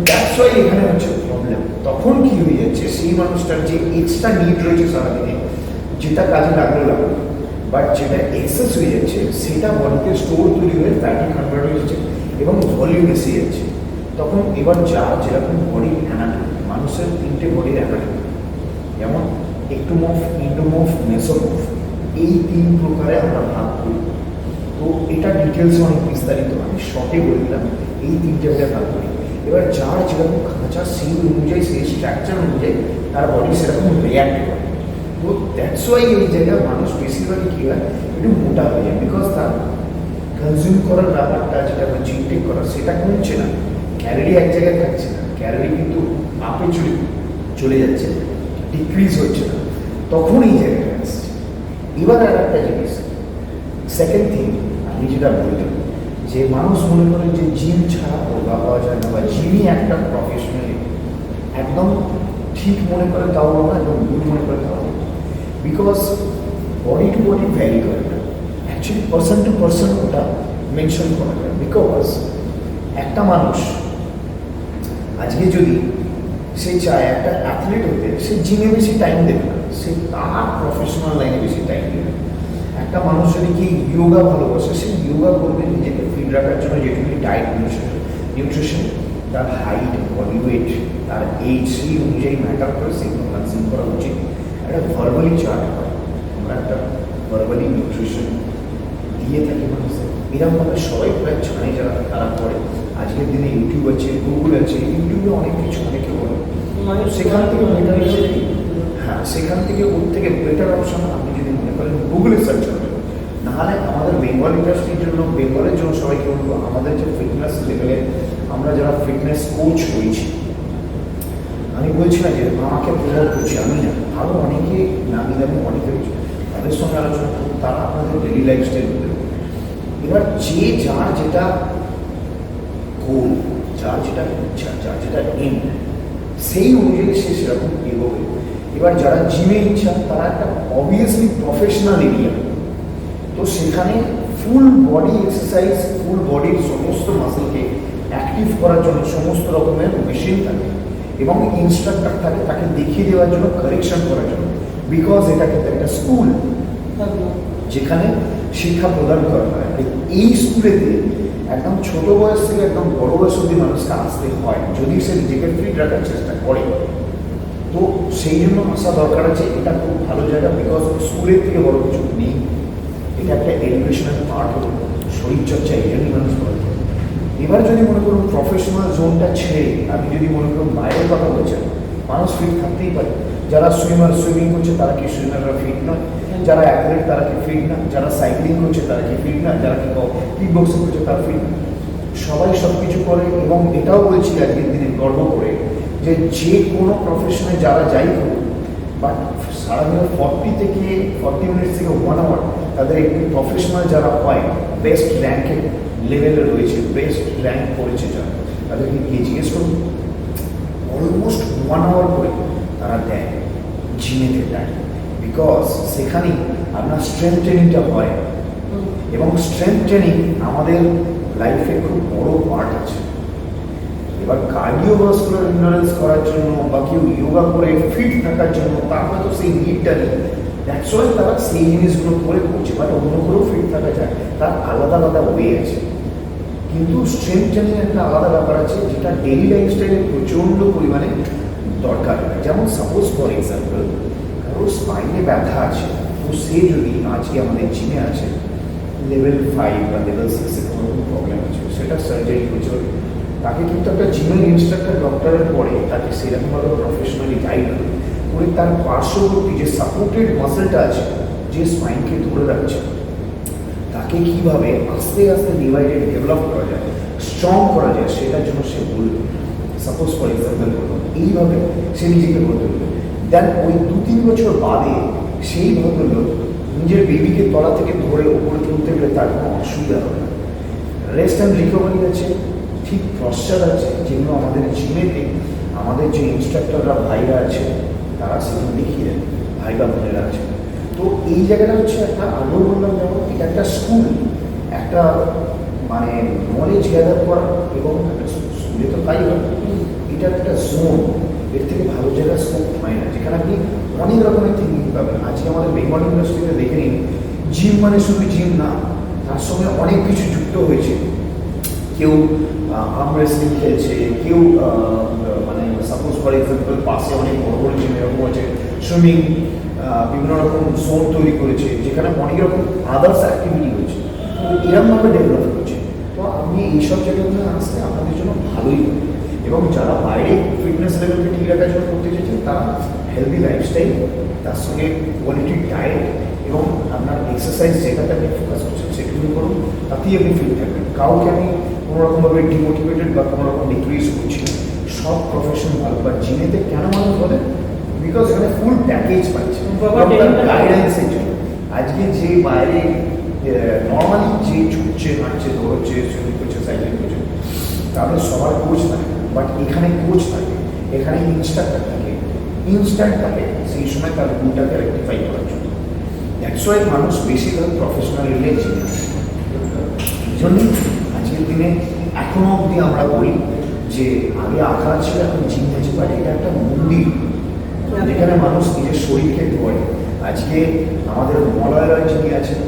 দ্যাটস ওয়াই এখানে হচ্ছে প্রবলেম। তখন কি হয়ে যাচ্ছে, সেই মানুষটার যে এক্সট্রা নিড রয়েছে সারাদিনে, যেটা কাজে লাগলো, বাট যেটা এক্সেস হয়ে যাচ্ছে সেটা বডিতে স্টোর তৈরি হয়ে ফ্যাটি কনভার্ট হয়ে যাচ্ছে এবং ভলিউম এসে যাচ্ছে। তখন এবার যার যেরকম বডি অ্যানাটমি, মানুষের তিনটে বডির অ্যানাটমি, যেমন একটোমর্ফ, এন্ডোমর্ফ, মেসোমর্ফ, এই তিন প্রকারে আমরা ভাগ করি। তো এটা ডিটেলসে অনেক বিস্তারিত, আমি শর্টে বলে দিলাম, এই তিনটে ভাগে ভাগ করি। এবার যার যেরকম খাঁচা সেই অনুযায়ী, সেই স্ট্রাকচার অনুযায়ী তার বডি সেরকম রিয়াক্ট করে। তো দ্যাটস ওয়াই এই জায়গায় মানুষ বেশিরভাগই কী হয়, একটু মোটা হয়ে যায়, বিকজ তার কনজিউম করার ব্যাপারটা, যেটা হচ্ছে ইনটেক করা, সেটা কমছে না, ক্যালোরি এক জায়গায় থাকছে না, ক্যালোরি কিন্তু আপে চলে যাচ্ছে, ডিক্রিজ হচ্ছে না, তখন এই জায়গাটা আসছে। এবার আর একটা জিনিস, সেকেন্ড থিং আমি যেটা বললাম, যে মানুষ মনে করে যে জিম ছাড়া রোগা পাওয়া যায় না, বা জিমই একটা প্রফেশনাল, একদম ঠিক মনে করে তাও না, এবং ভুল মনে করে তাও না, because body to body vary করে না, অ্যাকচুয়ালি পার্সন টু পার্সন ওটা মেনশন করা যায়। বিকজ একটা মানুষ আজকে যদি সে চায় একটা অ্যাথলিট হতে, সে জিমে বেশি টাইম দেবে না, সে তার প্রফেশনাল লাইনে বেশি টাইম দেবে। একটা মানুষ যদি কি ইয়োগা ভালোবাসে, সে ইয়োগা করবে নিজেকে ফিট রাখার জন্য, যেটুকু ডায়েট নিউট্রিশন, তার হাইট, বডি ওয়েট, তার এজ, সেই অনুযায়ী ম্যাটার করে সেগুলো কনজিউম করা উচিত। একটা ভার্বালি চার্ট হয়, আমরা একটা ভার্বালি নিউট্রিশন দিয়ে থাকি মানুষের, এরকমভাবে সবাই প্রায় জানে, যারা তারা করে। আজকের দিনে ইউটিউব আছে, গুগল আছে, ইউটিউবে অনেক কিছু অনেকে বলে, সেখান থেকে বেটার, হ্যাঁ সেখান থেকে ওর থেকে বেটার অপশন আপনি যদি মনে করেন গুগলে সার্চ করবেন, নাহলে আমাদের বেঙ্গল ইন্ডাস্ট্রির জন্য, বেঙ্গলের জন্য সবাইকে বলবো, আমাদের যে ফিটনেস লেভেলে আমরা যারা ফিটনেস কোচ হয়েছি, আমি বলছি না যে আমাকে প্রমোট করছি, আমি না, আরও অনেকে নামি দামি অনেকে রয়েছে, তাদের সঙ্গে আলোচনা করুন, তারা আপনাদের ডেলি লাইফস্টাইল বলে দেবে। এবার যে যার যেটা গোল, যার যেটা ইচ্ছা, যার যেটা এম, সেই অনুযায়ী সে সেরকম এগোবে। এবার যারা জিমে ইচ্ছা, তারা একটা অবভিয়াসলি প্রফেশনাল এরিয়া, তো সেখানে ফুল বডি এক্সারসাইজ, ফুল বডির সমস্ত মাসেলকে অ্যাক্টিভ করার জন্য সমস্ত রকমের মেশিন থাকে এবং ইনস্ট্রাক্টর থাকে তাকে দেখিয়ে দেওয়ার জন্য, কারেকশন করার জন্য, বিকজ এটা কিন্তু একটা স্কুল যেখানে শিক্ষা প্রদান করা হয়। এই স্কুলেতে একদম ছোট বয়স থেকে একদম বড় বয়স অব্দি মানুষকে আসতে হয় যদি সে নিজেকে ফিট রাখার চেষ্টা করে। তো সেই জন্য আসা দরকার আছে। এটা খুব ভালো জায়গা, বিকজ স্কুলের থেকে বড় কিছু নেই। এটা একটা এডুকেশনাল পার্ট হলো, শরীরচর্চা এই জন্যই মানুষ করে। এবার যদি মনে করুন প্রফেশনাল জোনটা ছেড়ে আমি যদি মনে করুন বাইরের কথা বলছেন, মানুষ ফিট থাকতেই পারে। যারা সুইমিং করছে তারা কি সুইমাররা ফিট নয়? যারা অ্যাথলেট তারা কি ফিট না? যারা সাইক্লিং করছে তারা কি ফিট না? যারা কি কিক বক্সিং করছে তারা ফিট না? সবাই সব কিছু করে। এবং এটাও বলছি আজকের দিনে গর্ব করে যে যে কোনো প্রফেশনে যারা যাই করুক, বাট সারাদিনে 40 মিনিটস থেকে 1 আওয়ার তাদের একটি প্রফেশনাল যারা হয়, বেস্ট র্যাঙ্কের লেভেলে রয়েছে, বেস্ট র্যাঙ্ক করেছে যারা, তাদেরকে গিয়ে জিজ্ঞেস করুন, অলমোস্ট 1 আওয়ার করে তারা দেয় জিমেতে টাইম, বিকজ সেখানেই আপনার স্ট্রেংথ ট্রেনিংটা হয়। এবং স্ট্রেংথ ট্রেনিং আমাদের লাইফে খুব বড় পার্ট আছে। এবার কার্ডিওভাস্কুলার এন্ডুরেন্স করার জন্য বা কেউ যোগা করে ফিট থাকার জন্য তার হয়তো সেই নিডটা নেই, দ্যাটস ওয়াই তারা সেই জিনিসগুলো করে করছে। বাট অন্য করেও ফিট থাকা যায়, তার আলাদা আলাদা ওয়ে আছে। কিন্তু স্ট্রেংথ ট্রেনিং একটা আলাদা ব্যাপার আছে, যেটা ডেইলি লাইফস্টাইলে প্রচণ্ড পরিমাণে দরকার। যেমন সাপোজ ফর এক্সাম্পল কারো স্পাইনে ব্যথা আছে, তো সে যদি আজকে আমাদের জিমে আছে, লেভেল 5 বা লেভেল 6-এ কোনো প্রবলেম আছে, সেটা সার্জারি হয়েছে, তাকে কিন্তু একটা জিমের ইনস্ট্রাক্টর ডক্টরের পরে তাকে সেরকমভাবে প্রফেশনালি গাইড করে তার পার্শ্ববর্তী যে সাপোর্টেড মাসেলটা আছে, যে স্পাইনকে ধরে রাখছে, তাকে কীভাবে আস্তে আস্তে ডিভাইডেড ডেভেলপ করা যায়, স্ট্রং করা যায়, সেটার জন্য সে বলবে। সাপোজ ফর এক্সাম্পল বলুন, এইভাবে সে নিজেকে বলতে হবে। দেন ওই 2-3 বছর বাদে সেই ভদ্রলোক নিজের বেবিকে তলা থেকে ধরে ওপরে তুলতে গেলে তার কোনো অসুবিধা হবে না। রেস্ট অ্যান্ড রিকভারি আছে, ঠিক পশ্চাৎ আছে, যেগুলো আমাদের জিমেতে আমাদের যে ইনস্ট্রাক্টররা ভাইরা আছে তারা সেগুলো দেখিয়ে দেন, ভাই বা বোনেরা আছে। তো এই জায়গাটা হচ্ছে একটা, আগেও বললাম যেমন এটা একটা স্কুল, একটা মানে নলেজ গ্যাদার করা, এবং স্কুলে তো তাই হয়, এটা একটা জোন, এর থেকে ভালো জায়গা স্কোপ হয় না, যেখানে আপনি অনেক রকমের থিঙ্কিং পাবেন। আজকে আমাদের বেঙ্গল ইন্ডাস্ট্রিতে দেখে নিন, জিম মানে শুধু জিম না, তার সঙ্গে অনেক কিছু যুক্ত হয়েছে। কেউ আর্ম রেসলিং খেলছে, কেউ মানে সাপোজ ফর এক্সাম্পল পাশে অনেক বড় বড় জিম এরকম আছে, সুইমিং, বিভিন্ন রকম জোন তৈরি করেছে, যেখানে অনেক রকম আদার্স অ্যাক্টিভিটি হয়েছে, এরকমভাবে ডেভেলপ করছে। তো আপনি এইসব জায়গাগুলো আসলে আপনাদের জন্য ভালোই হবে। এবং যারা বাইরে ফিটনেস লেভেলকে ঠিক রাখার জন্য করতে চাইছেন, তারা হেলদি লাইফস্টাইল, তার সঙ্গে কোয়ালিটি ডায়েট এবং আপনার এক্সারসাইজ যেটাতে আপনি ফোকাস করছেন সেগুলো করুন, তাতেই আপনি ফিট থাকবেন। কাউকে আমি কোনোরকমভাবে ডিমোটিভেটেড বা কোনোরকম ডিক্রিজ করছি না। সব প্রফেশন ভালো, বা জিমেতে কেন মানুষ বলে, বিকজ এখানে ফুল প্যাকেজ পাচ্ছে গাইডেন্সের জন্য। আজকে যে বাইরে নর্মালি যে ছুটছে, হাঁটছে, দৌড়চ্ছে, সুইমিং করছে, সাইক্লিং করছে, তাদের সবার কোচ থাকে, বাট এখানে কোচ থাকে, এখানে ইনস্ট্রাক্টর থাকে, ইনস্ট্যান্ট থাকে সেই সময় তার ভুলটাকে রেক্টিফাই করার জন্য। দ্যাটস ওয়াই মানুষ বেশিরভাগ প্রফেশনাল এরিয়ায় জিমে আসে। এই জন্যই আজকের দিনে এখনো অবধি আমরা বলি যে আগে আখড়া ছিল, এখন জিম হয়েছে, বাট এটা একটা মন্দির যেখানে মানুষ নিজের শরীরকে ধোয়। আজকে আমাদের মলয় যিনি আছেন,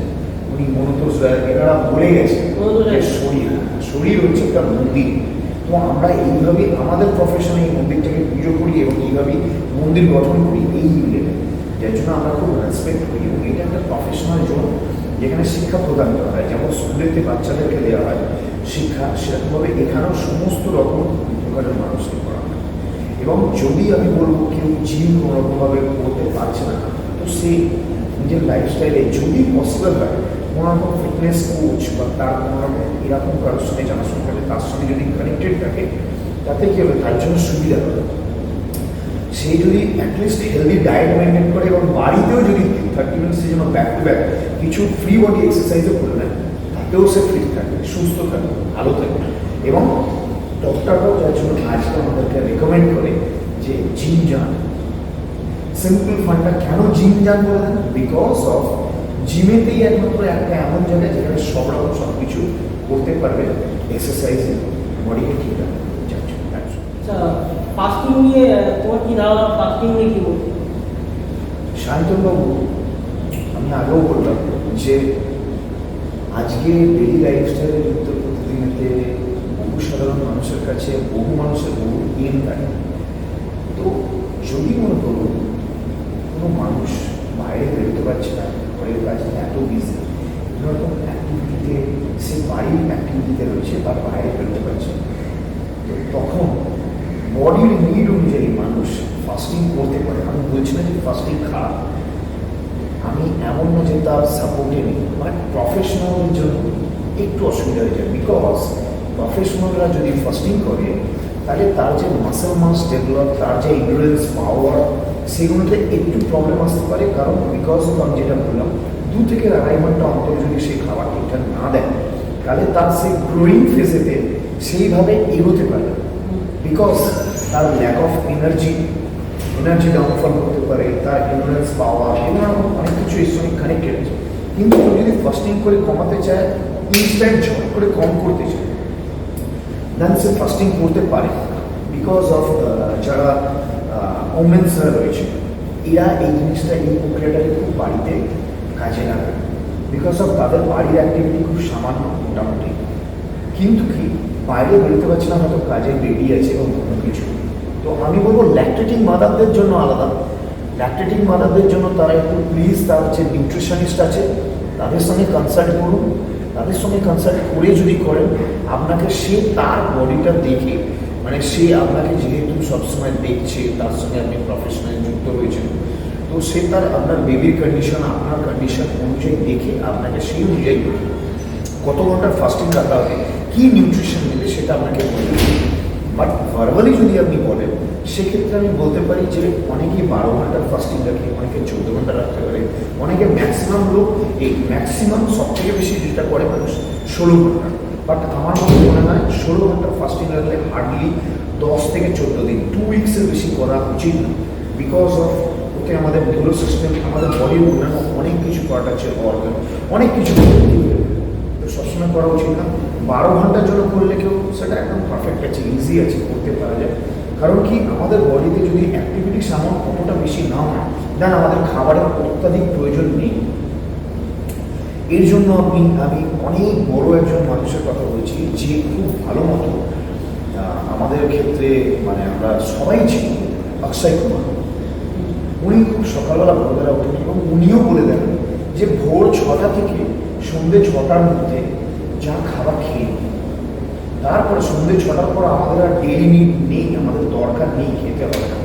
উনি মনোতোষ রায়, এনারা বলে গেছে শরীর হচ্ছে একটা মন্দির। তো আমরা এইভাবে আমাদের প্রফেশনে এই মন্দিরটাকে পুজো করি এবং এইভাবেই মন্দির গঠন করি এই লেভেলে, যার জন্য আমরা খুব রেসপেক্ট করি। এবং এটা একটা প্রফেশনাল জোন যেখানে শিক্ষা প্রদান করা হয়, যেমন স্কুলেতে বাচ্চাদেরকে দেওয়া হয় শিক্ষা, সেরকমভাবে এখানেও সমস্ত রকম প্রকারের মানুষকে করা হয়। এবং যদি আমি বলবো কেউ জিম কোনোরকমভাবে করতে পারছে না, তো সে নিজের লাইফস্টাইলে যদি পসিবল হয় কোনো রকম ফিটনেস কোচ বা তার কোনো রকম এরকম কারোর সঙ্গে জানাশোনা থাকে, তার সঙ্গে যদি কানেক্টেড থাকে, তাতে কী হবে, তার জন্য সুবিধা হবে। সে যদি অ্যাটলিস্ট হেলদি ডায়েট মেনটেন করে এবং বাড়িতেও যদি 30 মিনিটসের জন্য ব্যাক টু ব্যাক কিছু ফ্রি বডি এক্সারসাইজও করে নেয়, তাতেও সে ফিট থাকবে, সুস্থ থাকবে, ভালো থাকবে। এবং ডক্টররাও যার জন্য আজকে আমাদেরকে রেকমেন্ড করে যে জিম যান। সিম্পল ফান্ডা কেন জিম যান বলে দেন, বিকজ অফ জিমেতেই একমাত্র একটা এমন জায়গায় যেখানে সব রকম সব কিছু করতে পারবে এক্সারসাইজে, বডিকে ঠিক রাখবে। আচ্ছা, ফাস্টিং নিয়ে তোমার কি ধারণা, ফাস্টিং নিয়ে কি বলতে? শান্তনবাবু, আমি আগেও বললাম যে আজকে ডেলি লাইফস্টাইলের নিত্য প্রতিদিনেতে বহু সাধারণ মানুষের কাছে বহু মানুষের বহু এম থাকে। তো যদি মনে করুন কোনো মানুষ বাইরে বেরোতে পারছে না, ঘরের কাছে এত বিজি, এরকম অ্যাক্টিভিটিতে সে বাড়ির অ্যাক্টিভিটিতে রয়েছে, তার বাইরে বেরোতে পারছে, তো তখন বডির নিড অনুযায়ী মানুষ ফাস্টিং করতে পারে। আমি বলছি না যে ফাস্টিং খারাপ, আমি এমন না যে তার সাপোর্টে নেই, বাট প্রফেশনালদের জন্য একটু অসুবিধা হয়ে যায়। বিকজ প্রফেশনালরা যদি ফাস্টিং করে তাহলে তার যে মাসেল মাস ডেভেলপ, তার যে ইন্ডুরেন্স পাওয়ার, সেগুলোতে একটু প্রবলেম আসতে পারে। কারণ বিকজ অফ আমি যেটা বললাম, 2 থেকে 2.5 ঘন্টা অন্তর যদি সে খাবার ঠিকঠাক না দেয়, তাহলে তার সেই গ্রোয়িং ফেজেতে সেইভাবে এগোতে পারে। বিকজ তার ল্যাক অফ এনার্জি ডাউনফল করতে পারে, তার ইন্ডুরেন্স পাওয়ার, এগুলো অনেক কিছু এর সঙ্গে কানেক্টেড আছে। কিন্তু যদি ফাস্টিং করে কমাতে চায়, ইনস্ট্যান্ট ঝট করে কম করতে চায়, দেন সে ফাস্টিং করতে পারে। বিকজ অফ যারা ওমেন্সরা রয়েছে, এরা এই জিনিসটা, এই প্রক্রিয়াটাকে খুব বাড়িতে কাজে লাগায়। বিকজ অফ তাদের বাড়ির অ্যাক্টিভিটি খুব সামান্য মোটামুটি, কিন্তু কি বাইরে বেরোতে পারছে না, হয়তো কাজে রেডি আছে এবং কোনো কিছু। তো আমি বলবো ল্যাকটেটিং মাদারদের জন্য আলাদা, ল্যাকটেটিং মাদারদের জন্য তারা একটু প্লিজ তার যে নিউট্রিশনিস্ট আছে তাদের সঙ্গে কনসাল্ট করুন। তাদের সঙ্গে কনসাল্ট করে যদি করেন, আপনাকে সে তার বডিটা দেখে, মানে সে আপনাকে যেহেতু সবসময় দেখছে, তার সঙ্গে আপনি প্রফেশনাল যুক্ত হয়েছেন, তো সে তার আপনার বেবির কন্ডিশন, আপনার কন্ডিশন অনুযায়ী দেখে আপনাকে সেই অনুযায়ী কত ঘন্টার ফাস্টিং রাখা হবে, কী নিউট্রিশন নেবে সেটা আপনাকে বলে দেবে। বাট ভার্বালি যদি আপনি বলেন, সেক্ষেত্রে আমি বলতে পারি যে অনেকেই 12 ঘন্টার ফাস্টিং রাখে, অনেকে 14 ঘন্টা রাখতে পারে, অনেকে ম্যাক্সিমাম লোক, এই ম্যাক্সিমাম সব থেকে বেশি যেটা করে মানুষ 16 ঘন্টা। বাট আমার মনে হয় 16 ঘন্টার ফাস্টিং রাখলে হার্ডলি 10 থেকে 14 দিন, 2 উইক্সের বেশি করা উচিত না। বিকজ অফ ওতে আমাদের নিউরো সিস্টেম, আমাদের বডির অন্যান্য অনেক কিছু পার্ট আছে, অর্গান, অনেক কিছু তো সবসময় করা উচিত না। 12 ঘন্টার জন্য করলে কেউ সেটা একদম পারফেক্ট আছে, ইজি আছে, করতে পারা যায়। কারণ কি আমাদের বডিতে যদি অ্যাক্টিভিটি সামন কতটা বেশি না হয়, দেন আমাদের খাবারের অত্যাধিক প্রয়োজন নেই। এর জন্য আমি অনেক বড় একজন মানুষের কথা বলছি, যে খুব ভালো মতো আমাদের ক্ষেত্রে, মানে আমরা সবাই চিনি, অক্ষয় কুমার। উনি খুব সকালবেলা ভোরবেলা ওঠেন এবং উনিও বলে দেন যে ভোর 6টা থেকে সন্ধ্যে 6টার মধ্যে যা খাবার খেয়ে, তারপরে সন্ধ্যে 6টার পর আমাদের আর ডেইলি নিড নেই, আমাদের দরকার নেই, খেতে হবে না।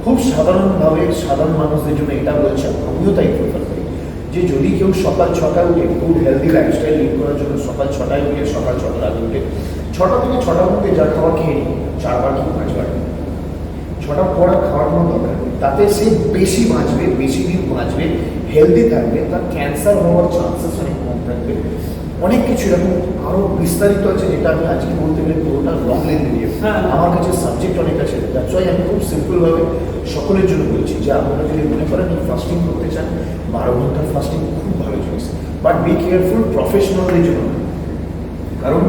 খুব সাধারণভাবে সাধারণ মানুষদের জন্য এটা বলছে, আমিও তাই প্রেফার করি যে যদি কেউ সকাল 6টায় উঠে, খুব হেলদি লাইফস্টাইল লিড করার জন্য সকাল 6টায় উঠে, সকাল 6টার আগে উঠে 6টা থেকে 6টার মধ্যে যা খাবার খেয়ে নিই, 4 বার কি 5 বার, 6টার পর আর খাওয়ার কোনো দরকার নেই। তাতে সে বেশি বাঁচবে, বেশি দিন বাঁচবে, হেলদি থাকবে, তার ক্যান্সার হওয়ার চান্সেস অনেক কম থাকবে। অনেক কিছু এরকম আরও বিস্তারিত আছে, যেটা আমি আজকে বলতে গেলে পুরোটা লং লেন্থ দিয়ে, আমার কাছে সাবজেক্ট অনেক আছে। দ্যাটস ওয়াই আমি খুব সিম্পলভাবে সকলের জন্য বলছি যে আপনারা যদি মনে করেন ফাস্টিং করতে চান, 12 ঘন্টার ফাস্টিং খুব ভালো জিনিস, বাট বি কেয়ারফুল প্রফেশনালদের জন্য। কারণ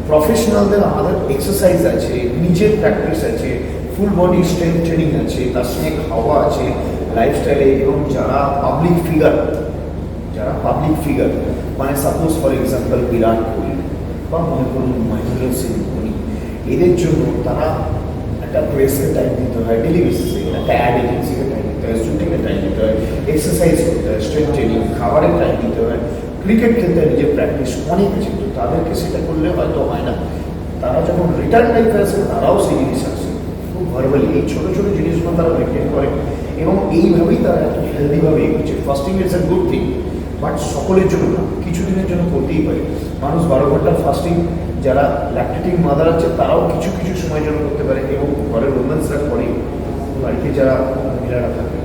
প্রফেশনালদের আমাদের এক্সারসাইজ আছে, নিজের প্র্যাকটিস আছে, ফুল বডি স্ট্রেংথ ট্রেনিং আছে, তার সঙ্গে খাওয়া আছে লাইফস্টাইলে। এবং যারা পাবলিক ফিগার, মানে suppose for example Virat Kohli বা মনে করুন মহেন্দ্র সিং ধোনি, এদের জন্য তারা একটা প্রেসকে টাইম দিতে হয়, ডেলি বেসিসে একটা অ্যাড এজেন্সিকে টাইম দিতে হয়, শুটিংয়ে টাইম দিতে হয়, এক্সারসাইজ করতে হয়, স্ট্রেংথ ট্রেনিং, খাবারের টাইম দিতে হয়, ক্রিকেট খেলতে হয়, নিজের প্র্যাকটিস অনেক আছে। তো তাদেরকে সেটা করলে হয়তো হয় না। তারা যখন রিটায়ার্ড লাইফে আসে, তারাও সেই জিনিস আসে খুব ভার্বালি, এই ছোটো ছোটো জিনিসগুলো তারা মেনটেন করে এবং এইভাবেই তারা এত হেলদিভাবে এগোচ্ছে। Fasting is a good thing, but সকলের জন্য না, কিছু দিনের জন্য করতেই পারে। মানুষ 12 ঘন্টার ফাস্টিং, যারা ল্যাকটেটিং মাদার আছে তারাও কিছু কিছু সময়ের জন্য করতে পারে, এবং ঘরের রোম্যান্সরা করে, বাড়িতে যারা মহিলারা থাকে।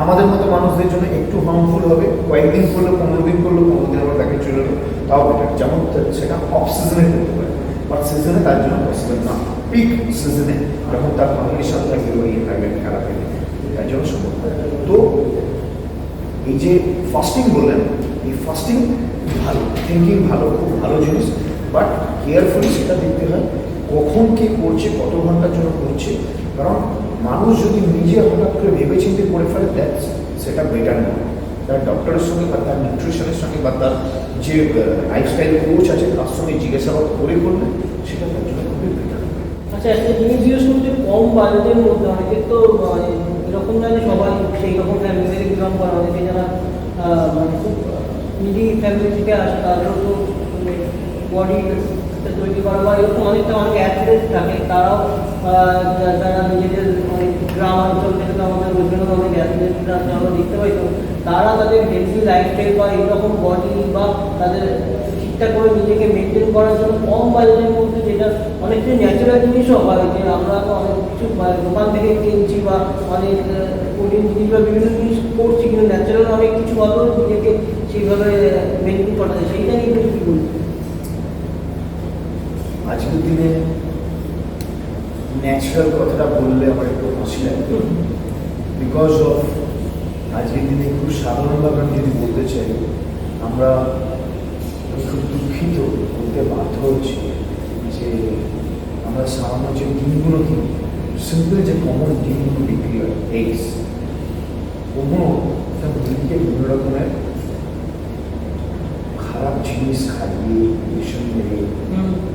আমাদের মতো মানুষদের জন্য একটু হার্মফুল হবে, কয়েকদিন করলো, 15 দিন করলো, 15 দিন আবার ব্যাকে চলে এলো, তাও বেটার। যেমন সেটা অফ সিজনে করতে পারে, বাট সিজনে তার জন্য পসিবল না। পিক সিজনে যখন তার ফ্যামিলির সাথে থাকবে ওই প্রাইভেট খেলা পেলে, তার জন্য সম্ভব। তো এই যে ফাস্টিং বললেন, এই ফাস্টিং ভালো, থিঙ্কিং ভালো, খুব ভালো জিনিস, বাট কেয়ারফুলি সেটা দেখতে হয় কখন কে করছে, কত ঘন্টার জন্য করছে। কারণ মানুষ যদি নিজে হঠাৎ করে ভেবে চিন্তে করে ফেলে, সেটা বেটার নয়। তার ডক্টরের সঙ্গে বা তার নিউট্রিশনের সঙ্গে বা তার যে লাইফস্টাইল কোচ আছে তার সঙ্গে জিজ্ঞাসাবাদ করে করলে সেটা তার জন্য খুবই বেটার। আচ্ছা, একটা জিনিস জিজ্ঞেস করতে, কম বাজেটের মধ্যে অনেকে তো এরকম না যে সবাই সেই রকম ফ্যামিলি থেকে বিলং করে, অনেকে যারা মানে খুব মিডি ফ্যামিলি থেকে আসে তাদেরও তো বডি তৈরি করা বা এরকম অনেক অ্যাথলেট থাকে, তারাও যারা নিজেদের অনেক গ্রাম অঞ্চল থেকে তো আমাদের ওইখানে অনেক অ্যাথলেটরা আমরা দেখতে পাই, তো তারা তাদের হেলদি লাইফস্টাইল বা এরকম বডি বা তাদের ঠিকঠাক করে নিজেকে মেনটেন করার জন্য কম বাজেটের মধ্যে, যেটা অনেকটা ন্যাচারাল জিনিসও হয়, যে আমরা তো অনেক কিছু দোকান থেকে কিনছি বা অনেক প্রোটিন জিনিস বা বিভিন্ন জিনিস করছি, কিন্তু ন্যাচারাল অনেক কিছু ভালো নিজেকে সেইভাবে মেনটেন করা যায়, সেইটা নিয়ে তুমি কী বলছি? আজকের দিনে ন্যাচারাল কথাটা বললে আমার একটু হাসি লাগবে, বিকজ অফ আজকের দিনে খুব সাধারণভাবে আমি যদি বলতে চাই, আমি খুব দুঃখিত বলতে বাধ্য হচ্ছি যে আমরা সামান্য যে ডিমগুলো কিনি, সিম্পল যে কমন ডিমগুলো বিক্রি হয়, এগস, ওগুলো একটা মুরগিকে বিভিন্ন রকমের খারাপ জিনিস খাইয়ে, ইঞ্জেকশন মেরে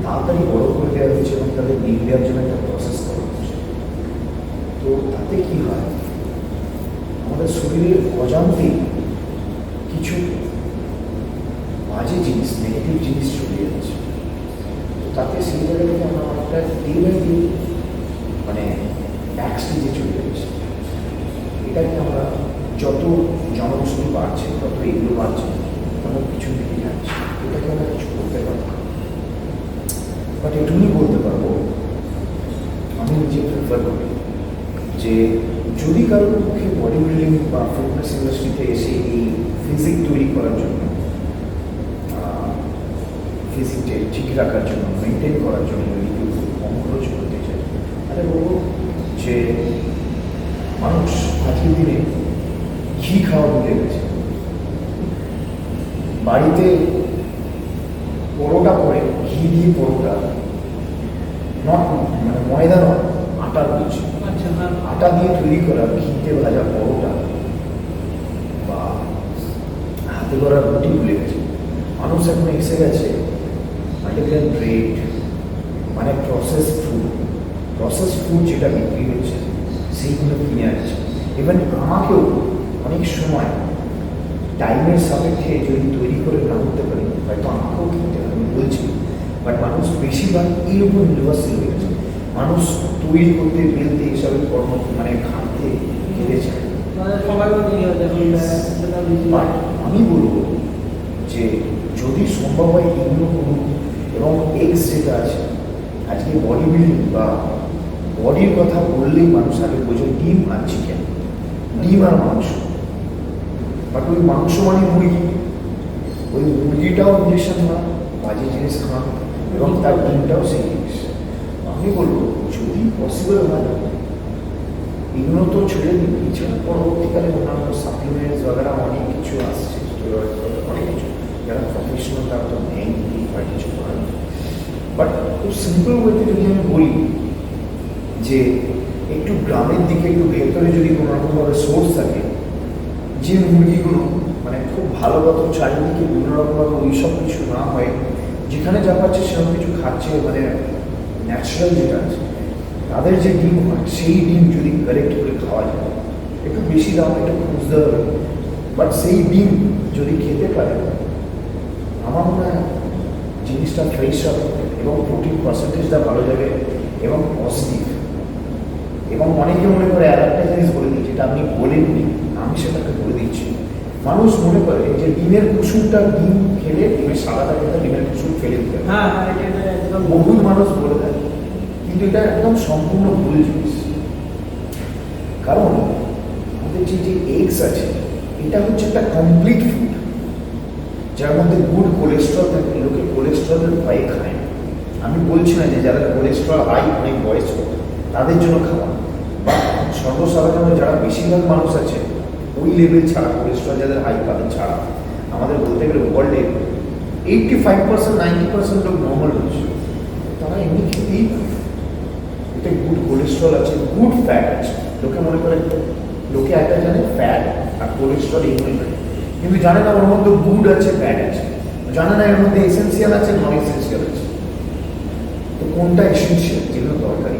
তাড়াতাড়ি বড় করে দেওয়া হচ্ছে এবং তাদের ডিম দেওয়ার জন্য একটা প্রসেস করা হচ্ছে। তো তাতে কি হয়, আমাদের শরীরের অজান্তেই কিছু বাজে জিনিস, নেগেটিভ জিনিস চলে যাচ্ছে। তো তাতে সেই জায়গা থেকে আমরা অনেকটা ডে বাই ডে মানে ব্যাক স্টেজে চলে যাচ্ছে। এটাকে আমরা যত জনবসতি বাড়ছে, তত এগুলো বাড়ছে, আমরা পিছন দিকে যাচ্ছি। এটাকে আমরা কিছু করতে পারবো না, বাট এটুকুই বলতে পারবো, আমি নিজে প্রেফার করি যে যদি কারোর পক্ষে বডি বিল্ডিং বা ফিটনেস ইন্ডাস্ট্রিতে এসে এই ফিজিক তৈরি করার জন্য, ফিজিককে ঠিক রাখার জন্য, মেনটেন করার জন্য যদি কেউ কম খরচ করতে চায়, তাহলে বলবো যে মানুষ আজকের দিনে ঘি খাওয়া ভুলে গেছে। বাড়িতে পরোটা করে, ঘি দিয়ে পরোটা, মানে ময়দা নয়, আটা বলছি, আটা দিয়ে তৈরি করা ঘিতে ভাজা পরোটা বা হাতে করা রুটি ভুলে গেছে। মানুষ এখন এসে গেছে মাল্টিগ্রেন ব্রেড, মানে প্রসেস ফুড যেটা বিক্রি হচ্ছে সেইগুলো কিনে আনছে। ইভেন আমাকেও অনেক সময় টাইমের সাপেক্ষে যদি তৈরি করে না করতে পারি, হয়তো আমাকেও কিনতে হবে, আমি বলছি, বাট মানুষ বেশিরভাগ এর উপর নির্ভরশীল হয়ে গেছে। মানুষ তৈরি করতে, বেলতে, এসবের কর্ম মানে খাটতে কেটেছে। বাট আমি বলবো যে যদি সম্ভব হয় এগুলো করুন, এবং এগস যেটা আছে, আজকে বডি বিল্ডিং বা বডির কথা বললেই মানুষ আগে বোঝে ডিম আর চিকেন, ডিম আর মাংস। বাট ওই মাংস মানে মুরগি, ওই মুরগিটাও ইঞ্জেকশন না, বাজে জিনিস খান, এবং তার ডিমটাও সেই জিনিস। আমি বলবো যদি পসিবল হয় এগুলো তো ছেড়ে দিন, এছাড়া পরবর্তীকালে অন্যান্য সাপ্লিমেন্টস বাগেরা অনেক কিছু আসছে, অনেক কিছু যারা প্রফেশনাল তারা তো নেই বা কিছু করেন। বাট খুব সিম্পল ওয়েতে যদি আমি বলি যে একটু গ্রামের দিকে, একটু ভেতরে যদি কোনো রকমভাবে সোর্স থাকে, যে মুরগিগুলো মানে খুব ভালো মতো চারিদিকে বিভিন্ন রকমভাবে ওই সব কিছু না হয়, যেখানে যা পাচ্ছে সেরকম কিছু খাচ্ছে, মানে ন্যাচারাল যেটা আছে, তাদের যে ডিম হয় সেই ডিম যদি কালেক্ট করে খাওয়া যায়, একটু বেশি দাম, একটু খুঁজতে হবে, বাট সেই ডিম যদি খেতে পারে, আমার মনে হয় জিনিসটা ফ্রেশ হবে এবং প্রোটিন পার্সেন্টেজটা ভালো যাবে এবং পজিটিভ। এবং অনেকে মনে করে আর একটা জিনিস বলে দিই, যেটা আপনি বলেননি, আমি সেটাকে বলে দিচ্ছি, মানুষ মনে করে যে ডিমের কুসুমটা ডিম খেলে ডিমের সাদাটা খেলে ডিমের কুসুম ফেলে দিতে হবে। হ্যাঁ হ্যাঁ, এটা একদম বহু মানুষ বলে দেয়, কিন্তু এটা একদম সম্পূর্ণ ভুল জিনিস। কারণ আমাদের যে এগস আছে এটা হচ্ছে একটা কমপ্লিট ফুড, যার মধ্যে গুড কোলেস্ট্রল থাকে। লোকে কোলেস্ট্রলের ভয়ে খায় না। আমি বলছি না যে যারা কোলেস্ট্রল হাই অনেক বয়স তাদের জন্য খাওয়া, বা সর্বসাধারণ যারা বেশিরভাগ মানুষ আছে ওই লেভেল ছাড়া, কোলেস্ট্রল যাদের হাই তাদের ছাড়া, আমাদের বলতে গেলে ওয়ার্ল্ডে 85% 90% লোক নর্মাল রয়েছে, তারা এমনি খেতেই পারে। এতে গুড কোলেস্ট্রল আছে, গুড ফ্যাট আছে। লোকে মনে করে, লোকে একটা জানে ফ্যাট আর কোলেস্ট্রল এগুলোই জানে, কিন্তু জানে না ওর মধ্যে গুড আছে ফ্যাট আছে, জানে না এর মধ্যে এসেন্সিয়াল আছে নন এসেন্সিয়াল আছে। তো কোনটা এসেন্সিয়াল, যেগুলো দরকারি,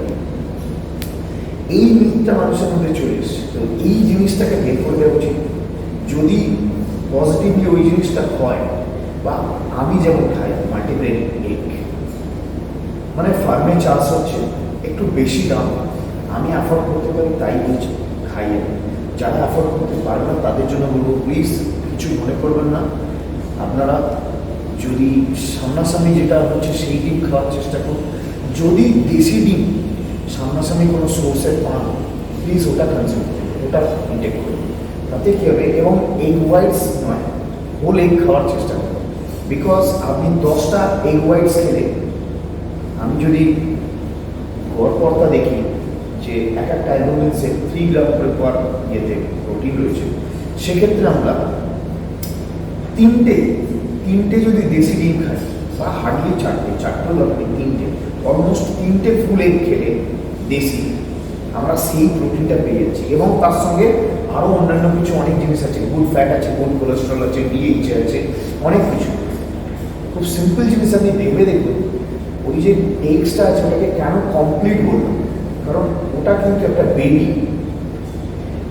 এই মিথটা মানুষের মধ্যে চলে এসছে। তো এই জিনিসটাকে বের করে দেওয়া উচিত। যদি পজিটিভলি ওই জিনিসটা হয়, বা আমি যেমন খাই মাল্টিগ্রেন এগ, মানে ফার্মে চাষ হচ্ছে, একটু বেশি দাম, আমি অ্যাফোর্ড করতে পারি তাই বলছি খাইয়ে। যারা অ্যাফোর্ড করতে পারে না তাদের জন্য বলবো প্লিজ কিছু মনে করবেন না। আপনারা যদি সামনাসামনি যেটা হচ্ছে সেই ডিম খাওয়ার চেষ্টা করুন। যদি দেশি ডিম সামনাসামনি কোনো সোর্সের পান, প্লিজ ওটা কনজিউম করুন, ওটা ইনটেক করুন। তাতে কী হবে, এবং এগ হোয়াইটস নয়, হোল এগ খাওয়ার চেষ্টা করুন। বিকজ আপনি 10টা এগ হোয়াইটস খেলে, আমি যদি গড়পড়তা দেখি যে এক একটা অ্যালুমিনসে 3 গ্রাম করে পার ইয়েতে প্রোটিন রয়েছে, সেক্ষেত্রে আমরা তিনটে যদি দেশি ডিম খাই, বা হার্ডলি চারটেও দরকারি, অলমোস্ট 3টে ফুল এগ খেলে দেশি, আমরা সেই প্রোটিনটা পেয়ে যাচ্ছি। এবং তার সঙ্গে আরও অন্যান্য কিছু অনেক জিনিস আছে, গুড ফ্যাট আছে, গুড কোলেস্ট্রল আছে, ডিএইচ আছে, অনেক কিছু। খুব সিম্পল জিনিস, আপনি ভেবে দেখুন ওই যে এগসটা আছে ওটাকে কেন কমপ্লিট বলবো, কারণ ওটা কিন্তু একটা বেবি,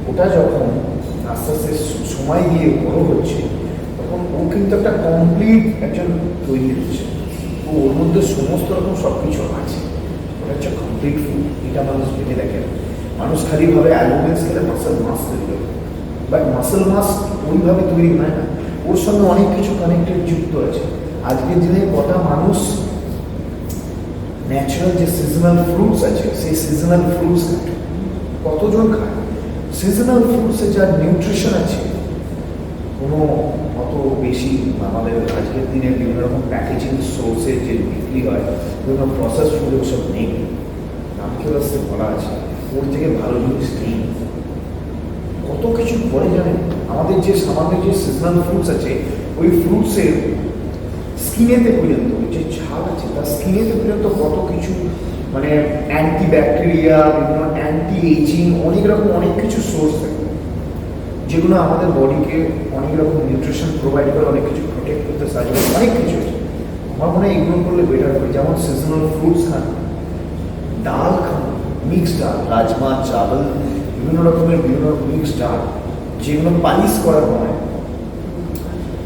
ওটা যখন আস্তে আস্তে সময় দিয়ে বড় হচ্ছে তখন ও কিন্তু একটা কমপ্লিট একজন তৈরি হচ্ছে। তো ওর মধ্যে সমস্ত রকম সব কিছু আছে, ওটা হচ্ছে কমপ্লিট ফুড। এটা মানুষ ভেবে দেখেন, মানুষ খালি ভাবে অ্যালুমিনস খেলে মাসেল মাস তৈরি হবে, বাট মাসেল মাস ওইভাবে তৈরি হয় না, ওর সঙ্গে অনেক কিছু কানেক্টেড যুক্ত আছে। আজকের দিনে কটা মানুষ ন্যাচারাল যে সিজনাল ফ্রুটস আছে সেই সিজনাল ফ্রুটস কতজন খায়? সিজনাল ফ্রুটসে যা নিউট্রিশন আছে কোনো অত বেশি আমাদের আজকের দিনে বিভিন্ন রকম প্যাকেজিং সোর্সে যে বিক্রি হয়, বিভিন্ন প্রসেস ফুড ওসব নেই। নামকে রাস্তে বলা আছে, ওর থেকে ভালো জিনিস নেই। কত কিছু পরে জানেন, আমাদের যে সামান্য যে সিজনাল ফ্রুটস আছে ওই ফ্রুটসের স্কিনেতে পর্যন্ত, যে ছাল আছে তার স্কিনেতে পর্যন্ত কত কিছু, মানে অ্যান্টি ব্যাকটেরিয়া, বিভিন্ন অ্যান্টি এজিং, অনেক রকম অনেক কিছু সোর্স থাকে, যেগুলো আমাদের বডিকে অনেক রকম নিউট্রিশন প্রোভাইড করে, অনেক কিছু প্রোটেক্ট করতে সাহায্য করে, অনেক কিছু আছে। আমার মনে হয় এগুলো করলে বেটার হয়। যেমন সিজনাল ফ্রুটস খান, ডাল খান, মিক্সড ডাল, রাজমা, চাবল, বিভিন্ন রকমের বিভিন্ন মিক্সড ডাল, যেগুলো পালিশ করা হয়।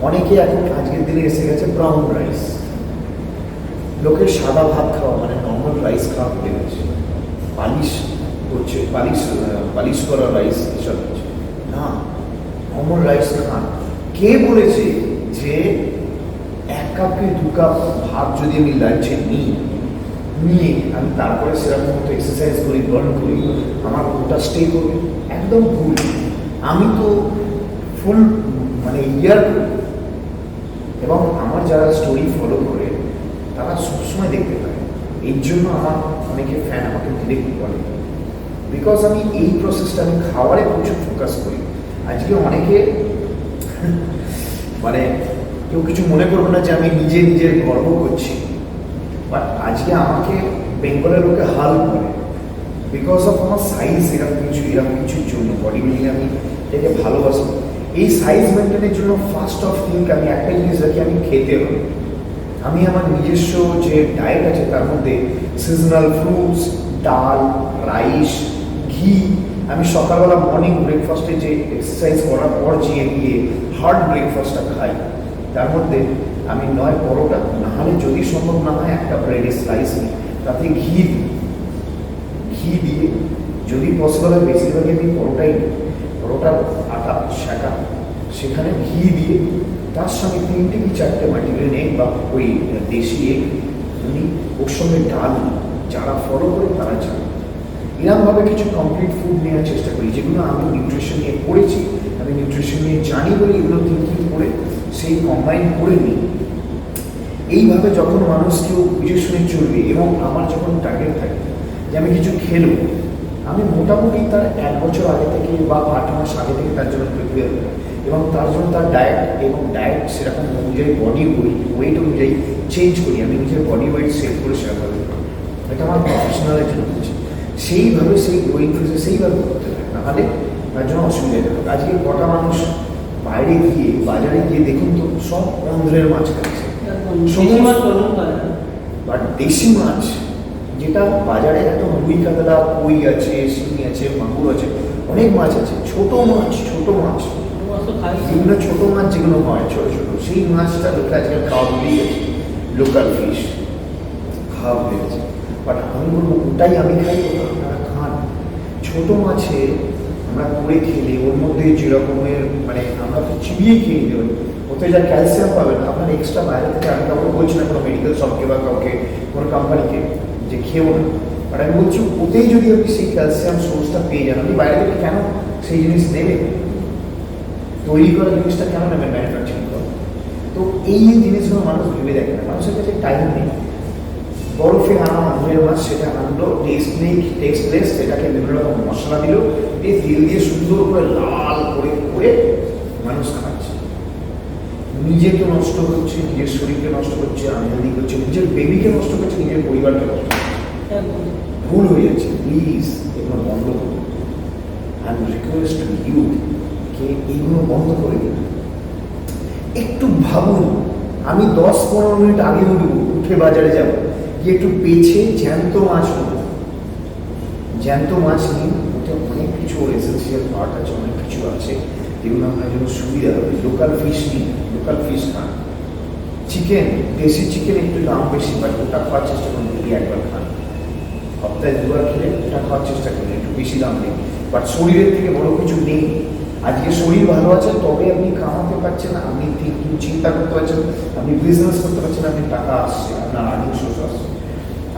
অনেকে এখন আজকের দিনে এসে গেছে ব্রাউন রাইস, লোকের সাদা ভাত খাওয়া মানে নর্মাল রাইস খাওয়া হয়ে গেছে, পালিশ করছে, পালিশ করা রাইস এসব হচ্ছে না, নর্মাল রাইস খান। কে বলেছে যে 1 কাপ কি 2 কাপ ভাত যদি আমি লাঞ্চে নিয়ে আমি তারপরে সেরকম মতো এক্সারসাইজ করি, বার্ন করি, আমার ওটা স্টে করবে? একদম ভুল। আমি তো ফুল মানে ইয়ার, এবং আমার যারা স্টোরি ফলো করে তারা সবসময় দেখতে পায়। এই জন্য আমার অনেকে ফ্যান আমাকে ডিরেক্ট বলে, বিকজ আমি এই প্রসেসটা আমি খাওয়ারে প্রচুর ফোকাস করি। আজকে অনেকে মানে কেউ কিছু মনে করবে না যে আমি নিজের গর্ব করছি, বাট আজকে আমাকে বেঙ্গলের লোকে হাল করে, বিকজ অফ আমার সাইজ, এরকম কিছুর জন্য বডি বিল্ডিং আমি এটাকে ভালোবাসি। এই সাইজ মেনটেনের জন্য ফার্স্ট অফ থিঙ্ক আমি একটা জিনিস রাখি, আমি খেতে হবে। আমি আমার নিজস্ব যে ডায়েট আছে তার মধ্যে সিজনাল ফ্রুটস, ডাল, রাইস, ঘি, আমি সকালবেলা মর্নিং ব্রেকফাস্টে যে এক্সারসাইজ করার পর গিয়ে হার্ড ব্রেকফাস্টটা খাই, তার মধ্যে আমি নয় পরোটা, নাহলে যদি সম্ভব না হয় একটা ব্রেডের স্লাইস নিই, তাতে ঘি দিয়ে, যদি পসিবল হয় বেশিরভাগই আমি পরোটাই নিই, পরোটার আটা সেখানে ঘি দিয়ে তার সঙ্গে 3টে কি 4টে মাল্টিগ্রেন এগ বা ওই দেশি এগ উনি ওর সঙ্গে ডাল, যারা ফলো করে তারা জানে। এরকমভাবে কিছু কমপ্লিট ফুড নেওয়ার চেষ্টা করি, যেগুলো আমি নিউট্রিশন নিয়ে পড়েছি, আমি নিউট্রিশন নিয়ে জানি বলে এগুলো থিঙ্কিং করে সেই কম্বাইন করে নিই। এইভাবে যখন মানুষ কেউ বুঝে শুনে চলবে এবং আমার যখন টার্গেট থাকে যে আমি কিছু খেলবো, আমি মোটামুটি তার 1 বছর আগে থেকে বা 8 মাস আগে থেকে তার জন্য প্রিপেয়ার করি এবং তার জন্য তার ডায়েট সেরকম অনুযায়ী বডি ওয়েট অনুযায়ী চেঞ্জ করি। আমি নিজের বডি ওয়েট সেট করে সেরকমভাবে করি। এটা আমার প্রফেশনালের জন্য হচ্ছে, সেইভাবে সেই গ্রোয়িং ফেজে সেইভাবে করতে হবে, নাহলে তার জন্য অসুবিধা হবে। আজকে কটা মানুষ বাইরে গিয়ে বাজারে গিয়ে দেখুন তো সব অন্ধ্রের মাছ খাচ্ছে, বাট দেশি মাছ যেটা বাজারে এত রুই কাতলা, কই আছে, শিঙি আছে, মাগুর আছে, অনেক মাছ আছে, ছোট মাছ যেগুলো ছোট মাছ যেগুলো হয় ছোট ছোট, সেই মাছটা লোকে আজকে খাওয়া ভুলেই গেছে, লোকাল ফিশ খাওয়া হয়ে গেছে। বাট আমি বলবো ওটাই আমি খাই, ওটা আপনারা খান। ছোট মাছে আমরা করে খেলে ওর মধ্যে যেরকমের মানে আমরা তো চিবিয়ে খেয়ে নিতে পারি, ওতে যা ক্যালসিয়াম পাবেন আপনার এক্সট্রা বাইরে থেকে। আমি কাউকে বলছি না কোনো মেডিকেল শপকে বা কাউকে কোনো কোম্পানিকে যে খেয়েও না, বাট আমি বলছি ওতেই যদি আপনি সেই ক্যালসিয়াম সোর্সটা পেয়ে যান, আপনি বাইরে থেকে কেন সেই জিনিস নেবেন? তৈরি করা জিনিসটা কেন নেবেন ম্যানুফ্যাকচারিং করা? তো এই জিনিসগুলো মানুষ ভেবে দেখে না, মানুষের কাছে টাইম নেই। বরফে আনা আমের মাছ সেটা আনলো, টেস্টলেস, সেটাকে বিভিন্ন রকম মশলা দিল, দিয়ে তেল দিয়ে সুন্দর করে লাল করে মানুষ খাচ্ছে। নিজেকে নষ্ট করছে, নিজের শরীরকে নষ্ট করছে, আনহেলদি করছে, নিজের বেবিকে নষ্ট করছে, নিজের পরিবারকে নষ্ট করছে। ভুল হয়ে যাচ্ছে। প্লিজ এগুলো বন্ধ করুন। I am request to you কে এইগুলো বন্ধ করে দিন। একটু ভাবুন, আমি 10-15 মিনিট আগে উঠে বাজারে যাব, গিয়ে একটু বেছে জ্যান্ত মাছ নেব, জ্যান্ত মাছ নিন, ওটা অনেক কিছু এসেন্সিয়াল পার্ট আছে, অনেক কিছু আছে যেগুলো আপনার জন্য সুবিধা হবে। লোকাল ফিশ নিন, লোকাল ফিশ খান। চিকেন, দেশি চিকেন একটু দাম বেশি, বাট ওটা খাওয়ার চেষ্টা করুন, যদি একবার খান। সপ্তাহে 2বার খেলে ওটা খাওয়ার চেষ্টা করুন, একটু বেশি দাম নেই, বাট শরীরের থেকে বড় কিছু নেই। আজকে শরীর ভালো আছে তবে আপনি কামাতে পারছেন, আপনি চিন্তা করতে পারছেন, আপনি বিজনেস করতে পারছেন, আপনি টাকা আসছে, আপনার আর্নিং সোর্স আসছে।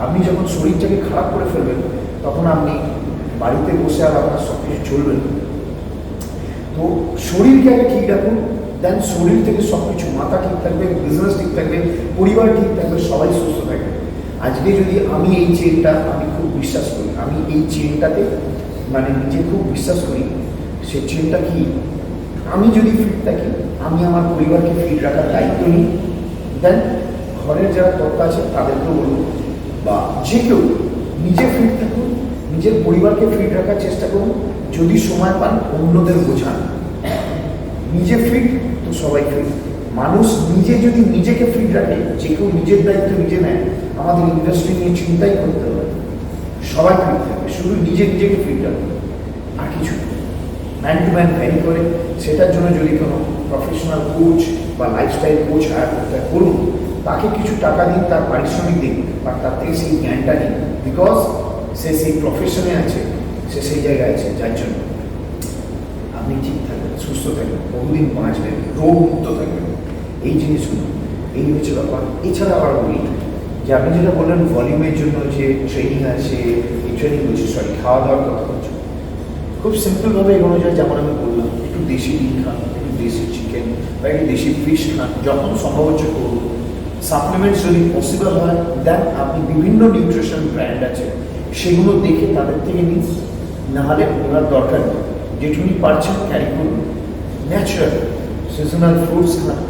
আপনি যখন শরীরটাকে খারাপ করে ফেলবেন তখন আপনি বাড়িতে বসে আর আপনার সব কিছু চলবে না। তো শরীরকে আগে ঠিক রাখুন, দেন শরীর থেকে সব কিছু, মাথা ঠিক থাকবে, বিজনেস ঠিক থাকবে, পরিবার ঠিক থাকবে, সবাই সুস্থ থাকবে। আজকে যদি আমি এই চেনটা আমি খুব বিশ্বাস করি, আমি এই চেনটাতে মানে নিজে খুব বিশ্বাস করি, সে চেনটা কি, আমি যদি ফিট থাকি, আমি আমার পরিবারকে ফিট রাখার দায়িত্ব নিই, দেন ঘরের যারা কর্তা আছে তাদেরকেও বলুন, বা যে কেউ নিজে ফিট থাকুন, নিজের পরিবারকে ফিট রাখার চেষ্টা করুন। যদি সময় পান অন্যদের বোঝান। নিজে ফিট তো সবাই ফিট। মানুষ নিজে যদি নিজেকে ফিট রাখে, যে কেউ নিজের দায়িত্ব নিজে নেয়, আমাদের ইন্ডাস্ট্রি নিয়ে চিন্তাই করতে হবে, সবাই ফিট থাকবে। শুধু নিজেকে ফিট রাখবে, আর কিছু ম্যান টু ম্যান ভ্যারি করে। সেটার জন্য যদি কোনো প্রফেশনাল কোচ বা লাইফস্টাইল কোচ হায়ার করতে করুন, তাকে কিছু টাকা দিন, তার পারিশ্রমিক দিন, বা তার থেকে সেই জ্ঞানটা নিন, বিকজ সে সেই প্রফেশনে আছে, সে সেই জায়গায় আছে, যার জন্য আপনি ঠিক থাকবেন, সুস্থ থাকবেন, বহুদিন বাঁচবেন, রোগ মুক্ত থাকবেন। এই জিনিসগুলো, এই হচ্ছে ব্যাপার। এছাড়া আবার বলি যে আপনি যেটা বললেন ভলিউমের জন্য যে ট্রেনিং আছে, এই ট্রেনিং বলছি খাওয়া দাওয়ার কথা বলছি, খুব সিম্পলভাবে এগোনো যায়। যেমন আমি বললাম, একটু দেশি ডিম খান, একটু দেশি চিকেন বা একটু দেশি ফিশ খান, যখন সম্ভব হচ্ছে করুন। সাপ্লিমেন্টস যদি পসিবল হয়, দেন আপনি বিভিন্ন নিউট্রিশন ব্র্যান্ড আছে, সেগুলো দেখে তাদের থেকে নিন, নাহলে ওনার দরকার নেই। যেটুকুনি পারছেন ক্যারি করুন। ন্যাচারাল সিজনাল ফ্রুটস খান,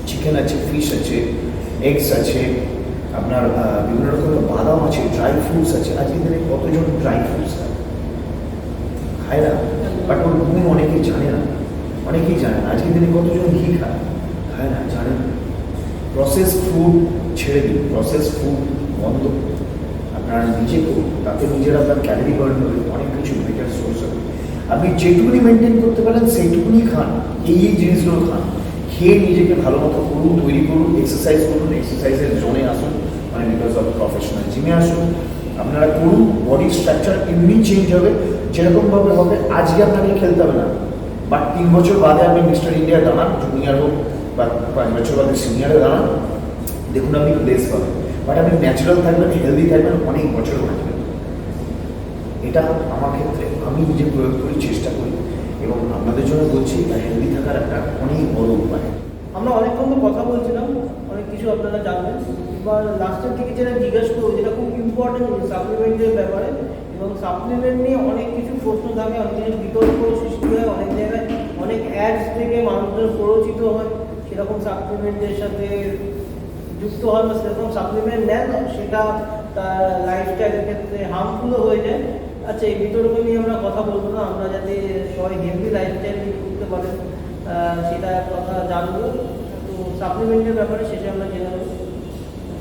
চিকেন আছে, ফিশ আছে, এগস আছে, আপনার বিভিন্ন রকমের বাদাম আছে, ড্রাই ফ্রুটস আছে। আজকের দিনে কতজন ড্রাই ফ্রুটস খায় না, বাট ওর গুণ অনেকেই জানে না, অনেকেই জানে না। আজকের দিনে কতজন ঘি খায় না, জানে না। প্রসেস ফুড ছেড়ে দিন, প্রসেস ফুড বন্ধ, আপনারা নিজে করুন, তাতে নিজের আপনার ক্যালোরি বার্ন হবে, অনেক কিছু বেটার সোর্স হবে। আপনি যেটুকুনি মেনটেন করতে পারেন সেইটুকুনি খান, এই জিনিসগুলো খান। খেয়ে নিজেকে ভালো মতো করুন, তৈরি করুন, এক্সারসাইজ করুন, এক্সারসাইজের জোনে আসুন, মানে বিকজ অফ প্রফেশনাল জিমে আসুন, আপনারা করুন। বডি স্ট্রাকচার এমনি চেঞ্জ হবে, যেরকমভাবে হবে। আজকে আপনাকে খেলতে হবে না, বাট 3 বছর বাদে আপনি মিস্টার ইন্ডিয়া দাঁড়ান, জুনিয়র হোক বা 5 বছর বাদে সিনিয়রে দাঁড়ান, দেখুন আপনি প্লেস পাবেন। বাট আপনি ন্যাচারাল থাকবেন, হেলদি থাকবেন, অনেক বছর বাঁচবেন। এটা আমার ক্ষেত্রে আমি নিজে প্রয়োগ করি, চেষ্টা করি, এবং আপনাদের জন্য বলছি এটা হেলদি থাকার একটা অনেক বড় উপায়। আমরা অনেকক্ষণ তো কথা বলছিলাম, অনেক কিছু আপনারা জানবেন। এবার লাস্টের দিকে যেটা জিজ্ঞাসা করবো, যেটা খুব ইম্পর্টেন্ট সাপ্লিমেন্টের ব্যাপারে, এবং সাপ্লিমেন্ট নিয়ে অনেক কিছু প্রশ্ন থাকে, অনেক কিছু বিতর্ক সৃষ্টি হয়, অনেক জায়গায় অনেক অ্যাডস থেকে মানুষজন প্ররোচিত হয়, সেরকম সাপ্লিমেন্টের সাথে যুক্ত হয় বা সেরকম সাপ্লিমেন্ট নেন, সেটা তার লাইফস্টাইলের ক্ষেত্রে হার্মফুলও হয়ে যায়। আচ্ছা, এই বিতর্ক নিয়ে আমরা কথা বলবো না, আমরা যাতে সবাই হেলদি লাইফস্টাইল করতে পারেন সেটা কথা জানবো। তো সাপ্লিমেন্টের ব্যাপারে শেষে আমরা জেনে নেব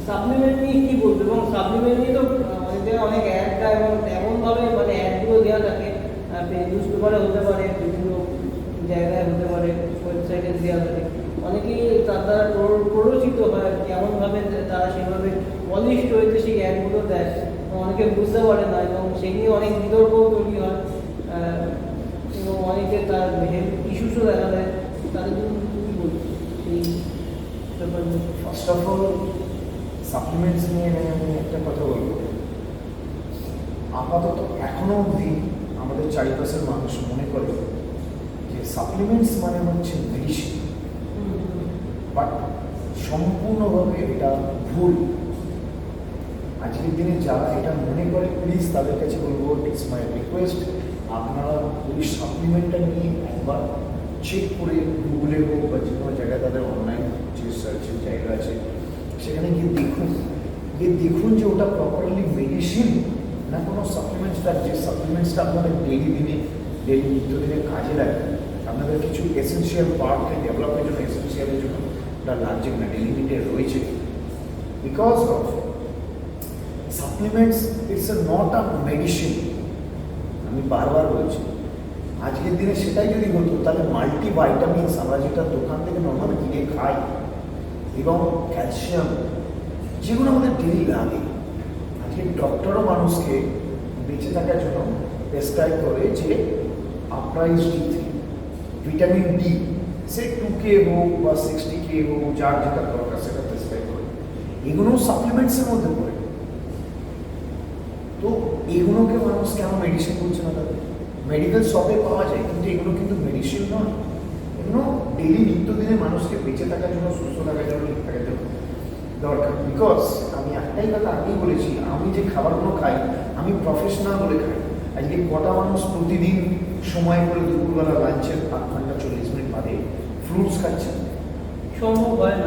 সাপ্লিমেন্ট নিয়ে কী বলবো, এবং সাপ্লিমেন্ট নিয়ে তো অনেক জায়গায় অনেক অ্যাডটা এবং এমনভাবে মানে অ্যাডগুলো দেওয়া থাকে, নিউজ পেপারে হতে পারে, বিভিন্ন জায়গায় হতে পারে, ওয়েবসাইটে দেওয়া থাকে, অনেকেই তার দ্বারা প্ররোচিত হয়, এমনভাবে তারা সেভাবে পলিশড হয়েছে সেই অ্যাডগুলো দেয়, অনেকে বুঝতে পারে না, এবং সেই নিয়ে অনেক বিতর্কও তৈরি হয়, এবং অনেকে তার হেলথ ইস্যুসও দেখা দেয়। তাদের জন্য কী বলবো এই ব্যাপারে? ফার্স্ট অফ অল সাপ্লিমেন্টস নিয়ে আমি একটা কথা বলবো। আপাতত এখনো অবধি আমাদের চারিপাশের মানুষ মনে করে যে সাপ্লিমেন্টস মানে হচ্ছে মেডিসিন, বাট সম্পূর্ণভাবে এটা ভুল। আজকের দিনে যারা এটা মনে করে, প্লিজ তাদের কাছে বলবো, ইটস মাই রিকোয়েস্ট, আপনারা ওই সাপ্লিমেন্টটা নিয়ে একবার চেক করে গুগলে হোক বা যে কোনো জায়গায় তাদের অনলাইন যে সার্চের জায়গা আছে সেখানে গিয়ে দেখুন যে ওটা প্রপারলি মেডিসিন না কোনো সাপ্লিমেন্টসটা, যে সাপ্লিমেন্টসটা আপনাদের ডেলি নিত্যদিনের কাজে লাগে, আপনাদের কিছু এসেন্সিয়াল পার্টকে ডেভেলপের জন্য, এসেন্সিয়ালের জন্য ওটা লাগছে না, ডেলি নিডে রয়েছে। Because of supplements it's not a medicine. আমি বারবার বলছি, আজকের দিনে সেটাই যদি হতো তাহলে মাল্টিভাইটামিনস আমরা যেটা দোকান থেকে নর্মাল কিনে খাই, এবং ক্যালসিয়াম, যেগুলো আমাদের ডেলি লাগে, আজকে ডক্টরও মানুষকে বেঁচে থাকার জন্য প্রেসক্রাইব করে যে আপরাইজ D3, ভিটামিন ডি, সে 2K হোক বা 60K হোক, যার যেটা দরকার সেটা প্রেসক্রাইব করে। এগুলো সাপ্লিমেন্টসের মধ্যে পড়ে। তো এগুলোকে মানুষ কেন মেডিসিন বলছে না? তাদের মেডিকেল শপে পাওয়া যায়, কিন্তু এগুলো কিন্তু মেডিসিন নয়। এগুলো ডেলি নিত্যদিনে মানুষকে বেঁচে থাকার জন্য, সুস্থ থাকার জন্য, ঠিক থাকার জন্য দরকার। বিকজ আমি একটাই কথা আগেই বলেছি, আমি যে খাবারগুলো খাই আমি প্রফেশনাল বলে খাই। আজকে কটা মানুষ প্রতিদিন সময় করে দুপুরবেলা লাঞ্চের 8 ঘন্টা 40 মিনিট বাদে ফ্রুটস খাচ্ছেন? সম্ভব হয় না।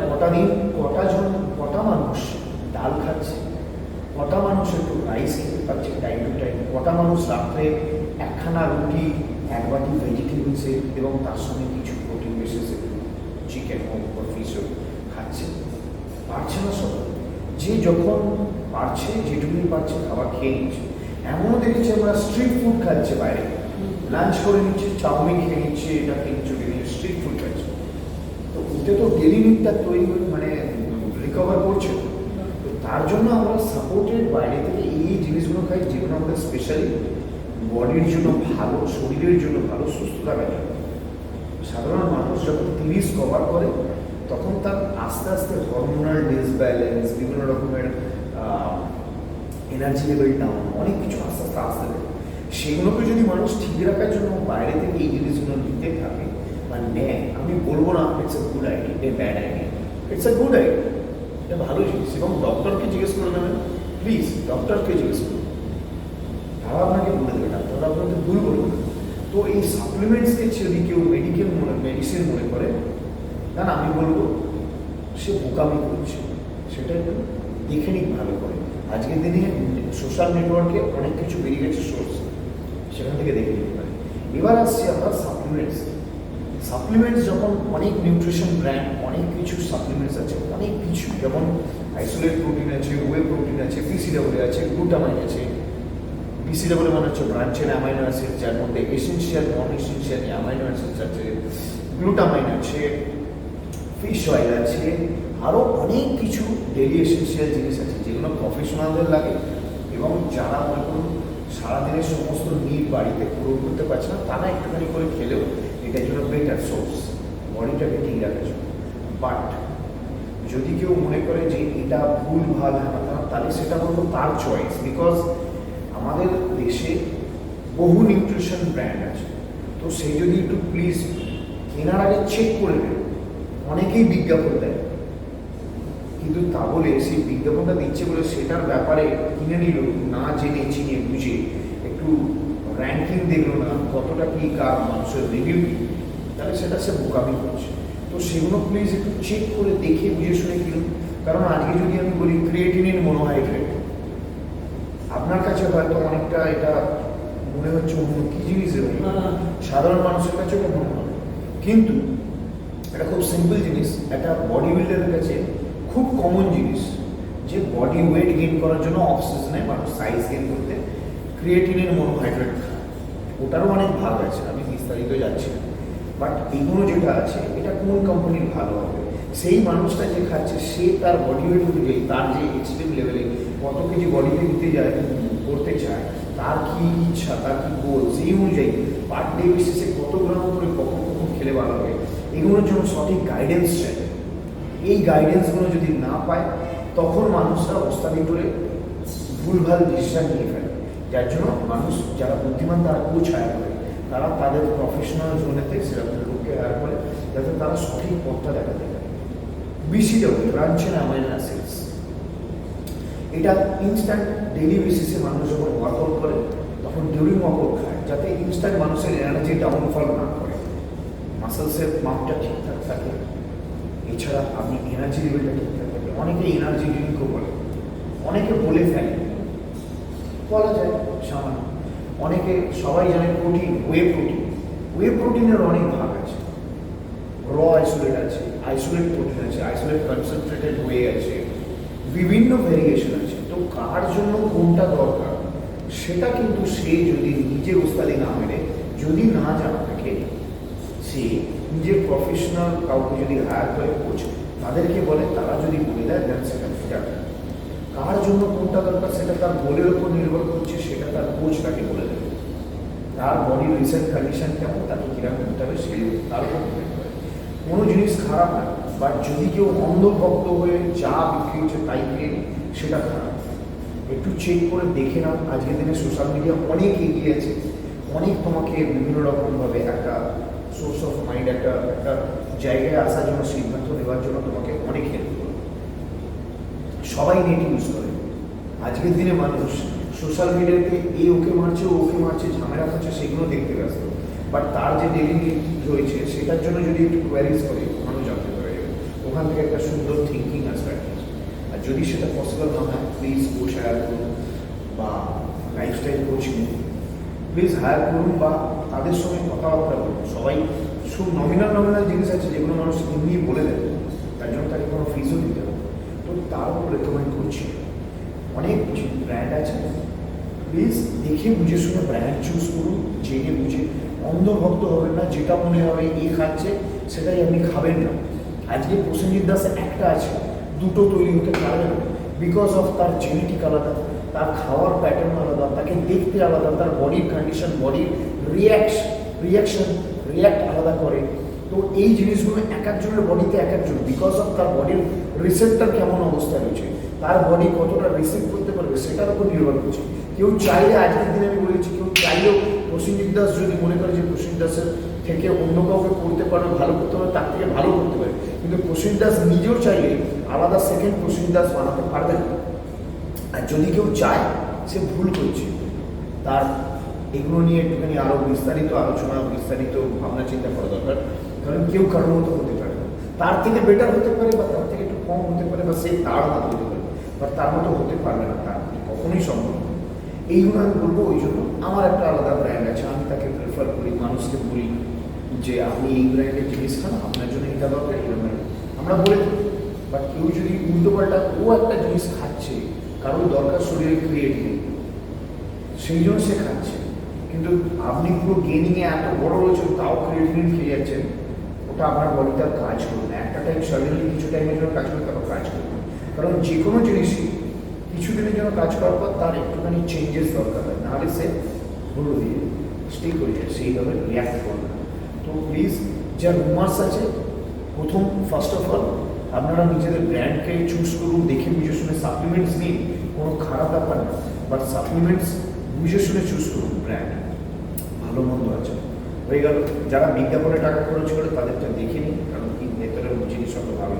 কটা মানুষ ডাল খাচ্ছে, কটা মানুষ একটু রাইস খেতে পারছে টাইম টু টাইম, কটা মানুষ রাত্রে একখানা রুটি, এক বাটি ভেজিটেবলসে এবং তার সঙ্গে কিছু প্রোটিন বেসিসে চিকেন হোক বা ফিশ হোক খাচ্ছে? পারছে না সবাই। যে যখন পারছে, যেটুকুনি পারছে খাবার খেয়ে নিচ্ছে। এমনও দেখেছি আমরা স্ট্রিট ফুড খাচ্ছে, বাইরে লাঞ্চ করে নিচ্ছে, চাউমিন খেয়ে নিচ্ছে, এটা খেয়ে নিচ্ছে, স্ট্রিট ফুড খাচ্ছে। তো ওতে তো ডেলি নিডটা তৈরি মানে রিকভার করছে। তো তার জন্য আমরা সাপোর্টেড বাইরে থেকে এই জিনিসগুলো খাই, যেগুলো আমাদের স্পেশালি বডির জন্য ভালো, শরীরের জন্য ভালো, সুস্থ থাকার জন্য। সাধারণ মানুষ যখন 30 কভার করে তখন তার আস্তে আস্তে হরমোনাল ডিসব্যালেন্স, বিভিন্ন রকমের এনার্জি লেভেল ডাউন, অনেক কিছু আস্তে আস্তে আসতে থাকে। সেগুলোকে যদি মানুষ ঠিক রাখার জন্য বাইরে থেকে এই জিনিসগুলো নিতে থাকে বা নেয়, আমি বলবো না it's a good idea, a bad idea, it's a good idea, এটা ভালো জিনিস। এবং ডক্টরকে জিজ্ঞেস করে নেবেন, প্লিজ ডক্টরকে জিজ্ঞেস করুন, তারা আপনাকে বলে দেবে, ডাক্তাররা আপনাকে ভুল বলবে না। তো এই সাপ্লিমেন্টসকে যদি কেউ মেডিসিন মনে করে, না আমি বলবো সে বোকামি করছে, সেটা একটু দেখে নিক ভালো করে। আজকের দিনে সোশ্যাল নেটওয়ার্কে অনেক কিছু বেরিয়ে গেছে সোর্স, সেখান থেকে দেখে নিতে পারে। এবার আসছি আমরা সাপ্লিমেন্টস যখন অনেক নিউট্রিশন ব্র্যান্ড, অনেক কিছু সাপ্লিমেন্টস আছে, অনেক কিছু, যেমন আইসোলেট প্রোটিন আছে, ওয়ে প্রোটিন আছে, PCA আছে, গ্লুটামাইন আছে। PCA মানে হচ্ছে ব্রাঞ্চের অ্যামাইনো অ্যাসিড, যার মধ্যে এসেন্সিয়াল, নন এসেন্সিয়াল অ্যামাইনো অ্যাসিডস আছে, গ্লুটামাইন আছে, ফিশ অয়েল আছে, আরও অনেক কিছু ডেলি এসেন্সিয়াল জিনিস আছে যেগুলো প্রফেশনালদের লাগে, এবং যারা মনে করুন সারাদিনের সমস্ত নিড বাড়িতে পূরণ করতে পারছে না, তারা একটুখানি করে খেলেও এটার জন্য সোর্স বডিটাকে ঠিক রাখার জন্য। বাট যদি কেউ মনে করে যে এটা ভুল ভাল তাহলে সেটা বলবো তার চয়েস। বিকজ আমাদের দেশে বহু নিউট্রিশন ব্র্যান্ড আছে, তো সেই যদি একটু প্লিজ কেনার আগে চেক করে নেন। অনেকেই বিজ্ঞাপন দেয়, কিন্তু তা বলে সেই বিজ্ঞাপনটা দিচ্ছে বলে সেটার ব্যাপারে কিনে নিল না জেনে চিনে বুঝে, একটু র্যাঙ্কিং দেখলো না কতটা কি কার মানুষের রিভিউ, তাহলে সেটা সে বোকামি করছে। তো সেগুলো প্লিজ একটু চেক করে দেখে বুঝে শুনে কিনুন। কারণ আজকে যদি আমি বলি ক্রিয়েটিনিন মনোহাইড্রেট, আপনার কাছে হয়তো অনেকটা এটা মনে হচ্ছে অন্য কি জিনিস, সাধারণ মানুষের কাছে এটা মনে হবে, কিন্তু এটা খুব সিম্পল জিনিস। একটা বডি বিল্ডারের কাছে খুব কমন জিনিস যে বডি ওয়েট গেইন করার জন্য অফ সিজনে মানুষ সাইজ গেইন করতে ক্রিয়েটিনিন মনোহাইড্রেট খায়। ওটারও অনেক ভাগ আছে, আমি বিস্তারিত যাচ্ছি না। বাট এগুলো যেটা আছে এটা কোন কোম্পানির ভালো হবে, সেই মানুষটা যে খাচ্ছে সে তার বডি ওয়েট অনুযায়ী তার যে এক্সট্রিম লেভেলে কত কেজি বডিতে দিতে যায় করতে চায়, তার কি ইচ্ছা, তার কি গোল, সেই অনুযায়ী পার ডে বেসিসে কত গ্রাম করে কখন কখন খেলে ভালো হবে, এগুলোর জন্য সঠিক গাইডেন্স চাই। এই গাইডেন্সগুলো যদি না পায় তখন মানুষরা ওস্তাদি করে ভুলভাল ডিসিশন নিয়ে ফেলে, যার জন্য মানুষ যারা বুদ্ধিমান তারা কোচ হায়ার করে, তারা তাদের প্রফেশনাল জোনেতে সেরকম লোককে হায়ার করে যাতে তারা সঠিক পথটা দেখাতে পারে। BCAA ব্রাঞ্চেন অ্যামাইনো অ্যাসিডস, এটা ইনস্ট্যান্ট ডেইলি বেসিসে মানুষ যখন ওয়ার্কআউট করে তখন ডিউরিং ওয়ার্কআউট খায়, যাতে ইনস্ট্যান্ট মানুষের এনার্জি ডাউনফল না করে, মাসেলসের মাপটা ঠিকঠাক থাকে। এছাড়া আপনি এনার্জি লেভেলটা ঠিকঠাক থাকে। অনেকে এনার্জি ড্রিঙ্কও বলে, অনেকে বলে ফেলে, বলা যায় সামান্য। অনেকে সবাই জানে প্রোটিন, ওয়ে প্রোটিনের অনেক ভাগ আছে। র আইসোলেট আছে, আইসোলেট প্রোটিন আছে, আইসোলেট কনসেন্ট্রেটেড ওয়ে আছে, বিভিন্ন ভেরিয়েশন আছে। তো কার জন্য কোনটা দরকার সেটা কিন্তু সে যদি নিজে ওস্তাদি না মেনে, যদি না জানা থাকে, সে নিজের প্রফেশনাল কাউকে যদি হায়ার করে কোচ তাদেরকে বলে, তারা যদি বলে দেয় দেন সেটা ফিটার। কার জন্য কোনটা দরকার সেটা তার গোলের উপর নির্ভর করছে, সেটা তার কোচ তাকে বলে দেবে। তার বডির রিসেন্ট কন্ডিশন কেমন, তাকে কীরকম করতে হবে সেই তার উপর ডিপেন্ড করে। কোনো জিনিস খারাপ না, বাট যদি কেউ অন্ধভক্ত হয়ে যা বিক্রি হচ্ছে তাই কিনে সেটা খারাপ। একটু চেক করে দেখে নাও। আজকের দিনে সোশ্যাল মিডিয়া অনেক এগিয়ে আছে, অনেক তোমাকে বিভিন্ন রকমভাবে একটা সোর্স অফ মাইন্ড, একটা জায়গায় আসার জন্য, সিদ্ধান্ত নেওয়ার জন্য তোমাকে অনেক হেল্প করবে। সবাই নেট ইউজ করে। আজকের দিনে মানুষ সোশ্যাল মিডিয়াতে এই ওকে মারছে, ওকে মারছে, ঝামেলা করছে, সেগুলো দেখতে ব্যস্ত। বাট তার যে ডেলি নিড রয়েছে সেটার জন্য যদি একটু কোয়ারিজ করে মানুষ জানতে পারে, ওখান থেকে একটা সুন্দর থিঙ্কিং আসবে। আর যদি সেটা পসিবল না হয়, প্লিজ কোচ হায়ার করুন বা লাইফস্টাইল কোচিং প্লিজ হায়ার করুন বা তাদের সঙ্গে কথাবার্তা বলুন। সবাই খুব নমিনাল জিনিস আছে যেগুলো মানুষ এমনি বলে দেয়, তার জন্য তাকে কোনো ফিজও দিতে হবে। তো তার উপর রেকমেন্ড করছি। অনেক ব্র্যান্ড আছে, প্লিজ দেখে বুঝে শুনে ব্র্যান্ড চুজ করুন, জেনে বুঝে। অন্ধভক্ত হবেন না, যেটা মনে হবে এ খাচ্ছে সেটাই আপনি খাবেন না। আজকে প্রসেনজিৎ দাসের একটা আছে, দুটো তৈরি হতে পারবে না, বিকজ অফ তার জেনেটিক আলাদা, তার খাওয়ার প্যাটার্ন আলাদা, তাকে দেখতে আলাদা, তার বডির কন্ডিশন, বডির রিয়াক্ট আলাদা করে। তো এই জিনিসগুলো এক একজনের বডিতে এক একজন, বিকজ অফ তার বডির রিসেপ্টর কেমন অবস্থায় রয়েছে, তার বডি কতটা রিসিভ করতে পারবে সেটার উপর নির্ভর করছে। কেউ চাইলে, আজকের দিনে আমি বলেছি, কেউ চাইলেও প্রসেনজিৎ দাস যদি মনে করে যে প্রসেনজিৎ দাসের থেকে অন্য কাউকে করতে পারবে, ভালো করতে পারবে, তার থেকে ভালো করতে পারে, কিন্তু প্রসেনজিৎ দাস নিজেও চাইলে আলাদা সেকেন্ড প্রসেনজিৎ দাস বানাতে পারবে না। আর যদি কেউ চায়, সে ভুল করছে। তার এগুলো নিয়ে একটুখানি আরও বিস্তারিত আলোচনা, বিস্তারিত ভাবনা চিন্তা করা দরকার। কারণ কেউ কারোর মতো হতে পারে না, তার থেকে বেটার হতে পারে বা তার থেকে একটু কম হতে পারে, বা সে তার মতো হতে পারে, বা তার মতো হতে পারবে না, তার কখনোই সম্ভব না। এইগুলো আমি বলবো। ওই জন্য আমার একটা আলাদা ব্র্যান্ড আছে, আমি তাকে প্রেফার করি, মানুষকে বলি যে আপনি এই ব্র্যান্ডের জিনিস খান, আপনার জন্য এটা দরকার, এরকম আমরা বলে দিই। বাট কেউ যদি উল্টোপাল্টা ও একটা জিনিস খাচ্ছে, কারোর দরকার শরীরে ক্রিয়েটিভ, সেই জন্য সে খাচ্ছে, কিন্তু আপনি পুরো গেনিংয়ে এত বড় রয়েছেন তাও ক্রিয়েটিভ খেয়ে যাচ্ছেন, ওটা আপনার বডিতে আর কাজ করবে না। একটা টাইম সাডেনলি কিছু টাইমের জন্য কাজ করবে, তারপর কাজ করবে না। কারণ যে কোনো জিনিসই কিছুদিনের জন্য কাজ করার পর তার একটুখানি চেঞ্জেস দরকার হয়, নাহলে সে হলো দিয়ে স্টিক হয়ে যায়, সেইভাবে রিয়াক্ট করবে না। তো প্লিজ যা রুমার্স আছে, প্রথম ফার্স্ট অফ অল আপনারা নিজেদের ব্র্যান্ডকে চুজ করুন, দেখে বুঝে শুনে। সাপ্লিমেন্টস নিন, কোনো খারাপ ব্যাপার না, বাট সাপ্লিমেন্টস বুঝে শুনে চুজ করুন ব্র্যান্ড। ভালো মন্দ আছে হয়ে গেল, যারা বিজ্ঞাপনে টাকা খরচ করে তাদেরটা দেখে নিন, কারণ কি ভেতরের জিনিস অত ভালো।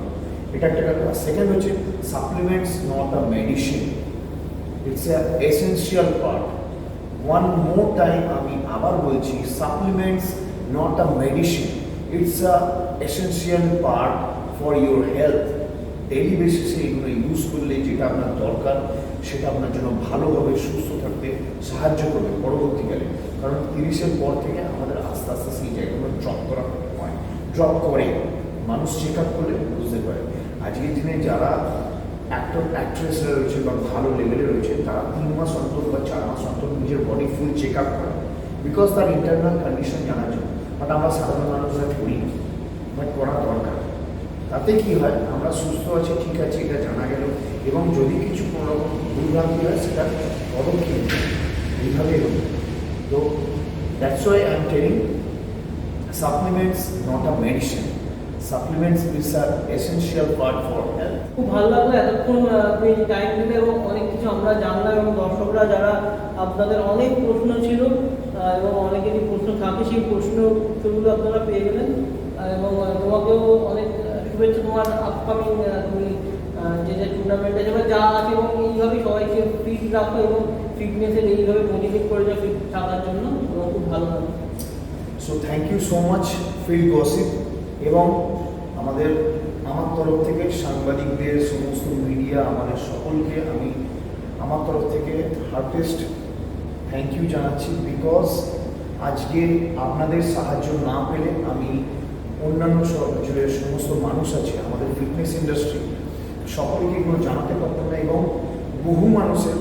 এটা একটা গেল। আর সেকেন্ড হচ্ছে supplements not a medicine, it's a essential part. One more time আমি আবার বলছি, supplements not a medicine, it's a essential part for your health. Daily বেসিসে এগুলো ইউজ করলে যেটা আপনার দরকার সেটা আপনার জন্য ভালোভাবে সুস্থ থাকতে সাহায্য করবে পরবর্তীকালে। কারণ 30-এর পর থেকে আমাদের আস্তে আস্তে সেই জায়গাগুলো ড্রপ করা হয়, ড্রপ করে মানুষ চেক আপ করলে বুঝতে পারে। আজকের দিনে যারা অ্যাক্টর অ্যাক্ট্রেসরা রয়েছে বা ভালো লেভেলে রয়েছে, তারা 3 মাস অন্তর বা 4 মাস অন্তর নিজের বডি ফুল চেক আপ করে, বিকজ তার ইন্টারনাল কন্ডিশন জানার জন্য। বাট আমরা সাধারণ মানুষরা করি, বাট করা দরকার। তাতে কি হয়, আমরা সুস্থ আছি, ঠিক আছে, এটা জানা গেল। এবং যদি কিছু কোনো রকম ভুলভ্রান্তি হয় সেটা পদক্ষেপ এইভাবে হবে। তো that's why I am telling, supplements not a medicine, supplements is a essential part for health. খুব ভালো লাগলো এতক্ষণ আপনি টাইম দিলে এবং অনেক কিছু আমরা জানলাম, এবং দর্শকরা যারা আপনাদের অনেক প্রশ্ন ছিল এবং অনেকেরই প্রশ্ন থাকে, সেই প্রশ্ন উত্তরগুলো আপনারা পেয়ে গেলেন। এবং তোমাকেও অনেক শুভেচ্ছা, তোমার আপকামিং তুমি যে যে টুর্নামেন্টে যাবে যা আছে, এবং এইভাবেই সবাইকে ফিট রাখো এবং ফিটনেসের এইভাবে মোটিভেট করে যাও ফিট থাকার জন্য। তোমার খুব ভালো লাগবে। So thank you so much field gossip, এবং আমার তরফ থেকে সাংবাদিকদের, সমস্ত মিডিয়া, আমাদের সকলকে আমি আমার তরফ থেকে হার্টেস্ট থ্যাংক ইউ জানাচ্ছি। বিকজ আজকে আপনাদের সাহায্য না পেলে আমি অন্যান্য যে সমস্ত মানুষ আছে আমাদের ফিটনেস ইন্ডাস্ট্রি, সকলকে এগুলো জানাতে পারতাম না। এবং বহু মানুষের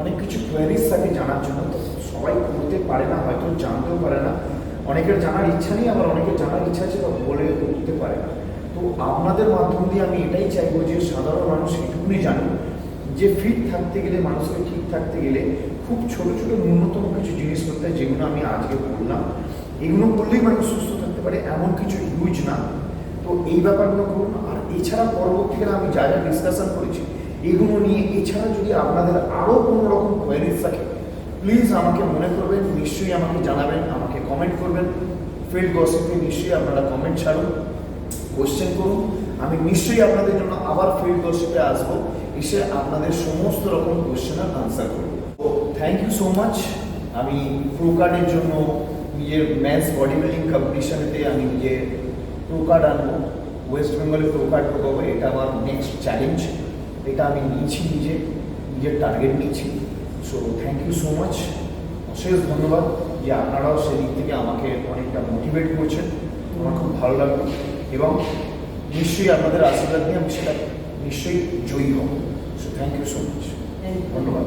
অনেক কিছু কোয়ারিজ থাকে জানার জন্য, তো সবাই করতে পারে না, হয়তো জানতেও পারে না। অনেকের জানার ইচ্ছা নেই, আবার অনেকের জানার ইচ্ছা আছে বা বলে উঠতে পারে না। তো আপনাদের মাধ্যম দিয়ে আমি এটাই চাইবো যে সাধারণ মানুষ এটুকুনি জানুন যে ফিট থাকতে গেলে, মানুষকে ঠিক থাকতে গেলে খুব ছোট ছোট ন্যূনতম কিছু জিনিস করতে হয়, যেগুলো আমি আজকে বললাম। এগুলো করলেই মানুষ সুস্থ থাকতে পারে, এমন কিছু হিউজ না। তো এই ব্যাপারগুলো করুন। আর এছাড়া পরবর্তীকালে আমি যা যা ডিসকাশন করেছি এগুলো নিয়ে, এছাড়া যদি আপনাদের আরও কোনো রকম কোয়ারিজ থাকে, প্লিজ আমাকে মনে করবেন, নিশ্চয়ই আমাকে জানাবেন, আমাকে কমেন্ট করবেন। ফিল্ড গসিপে নিশ্চয়ই আপনারা কমেন্ট ছাড়ুন, কোয়েশ্চেন করুন। আমি নিশ্চয়ই আপনাদের জন্য আবার ফিল্ড গসিপে আসবো, এসে আপনাদের সমস্ত রকম কোয়েশ্চেনের আনসার করব। তো থ্যাংক ইউ সো মাচ। আমি প্রো কার্ডের জন্য নিজের ম্যাচ বডি বিল্ডিং কম্পিটিশনেতে আমি নিজের প্রো কার্ড আনবো, ওয়েস্ট বেঙ্গলে প্রো কার্ড ঢোকাবো। এটা আমার নেক্সট চ্যালেঞ্জ, এটা আমি নিয়েছি, নিজের টার্গেট নিয়েছি। So thank you so much, অশেষ ধন্যবাদ যে আপনারাও সেদিক থেকে আমাকে অনেকটা মোটিভেট করছেন। আমার খুব ভালো লাগলো, এবং নিশ্চয়ই আপনাদের আশীর্বাদ নিয়ে আমি সেটা নিশ্চয়ই জয়ী হব। So thank you so much, ধন্যবাদ।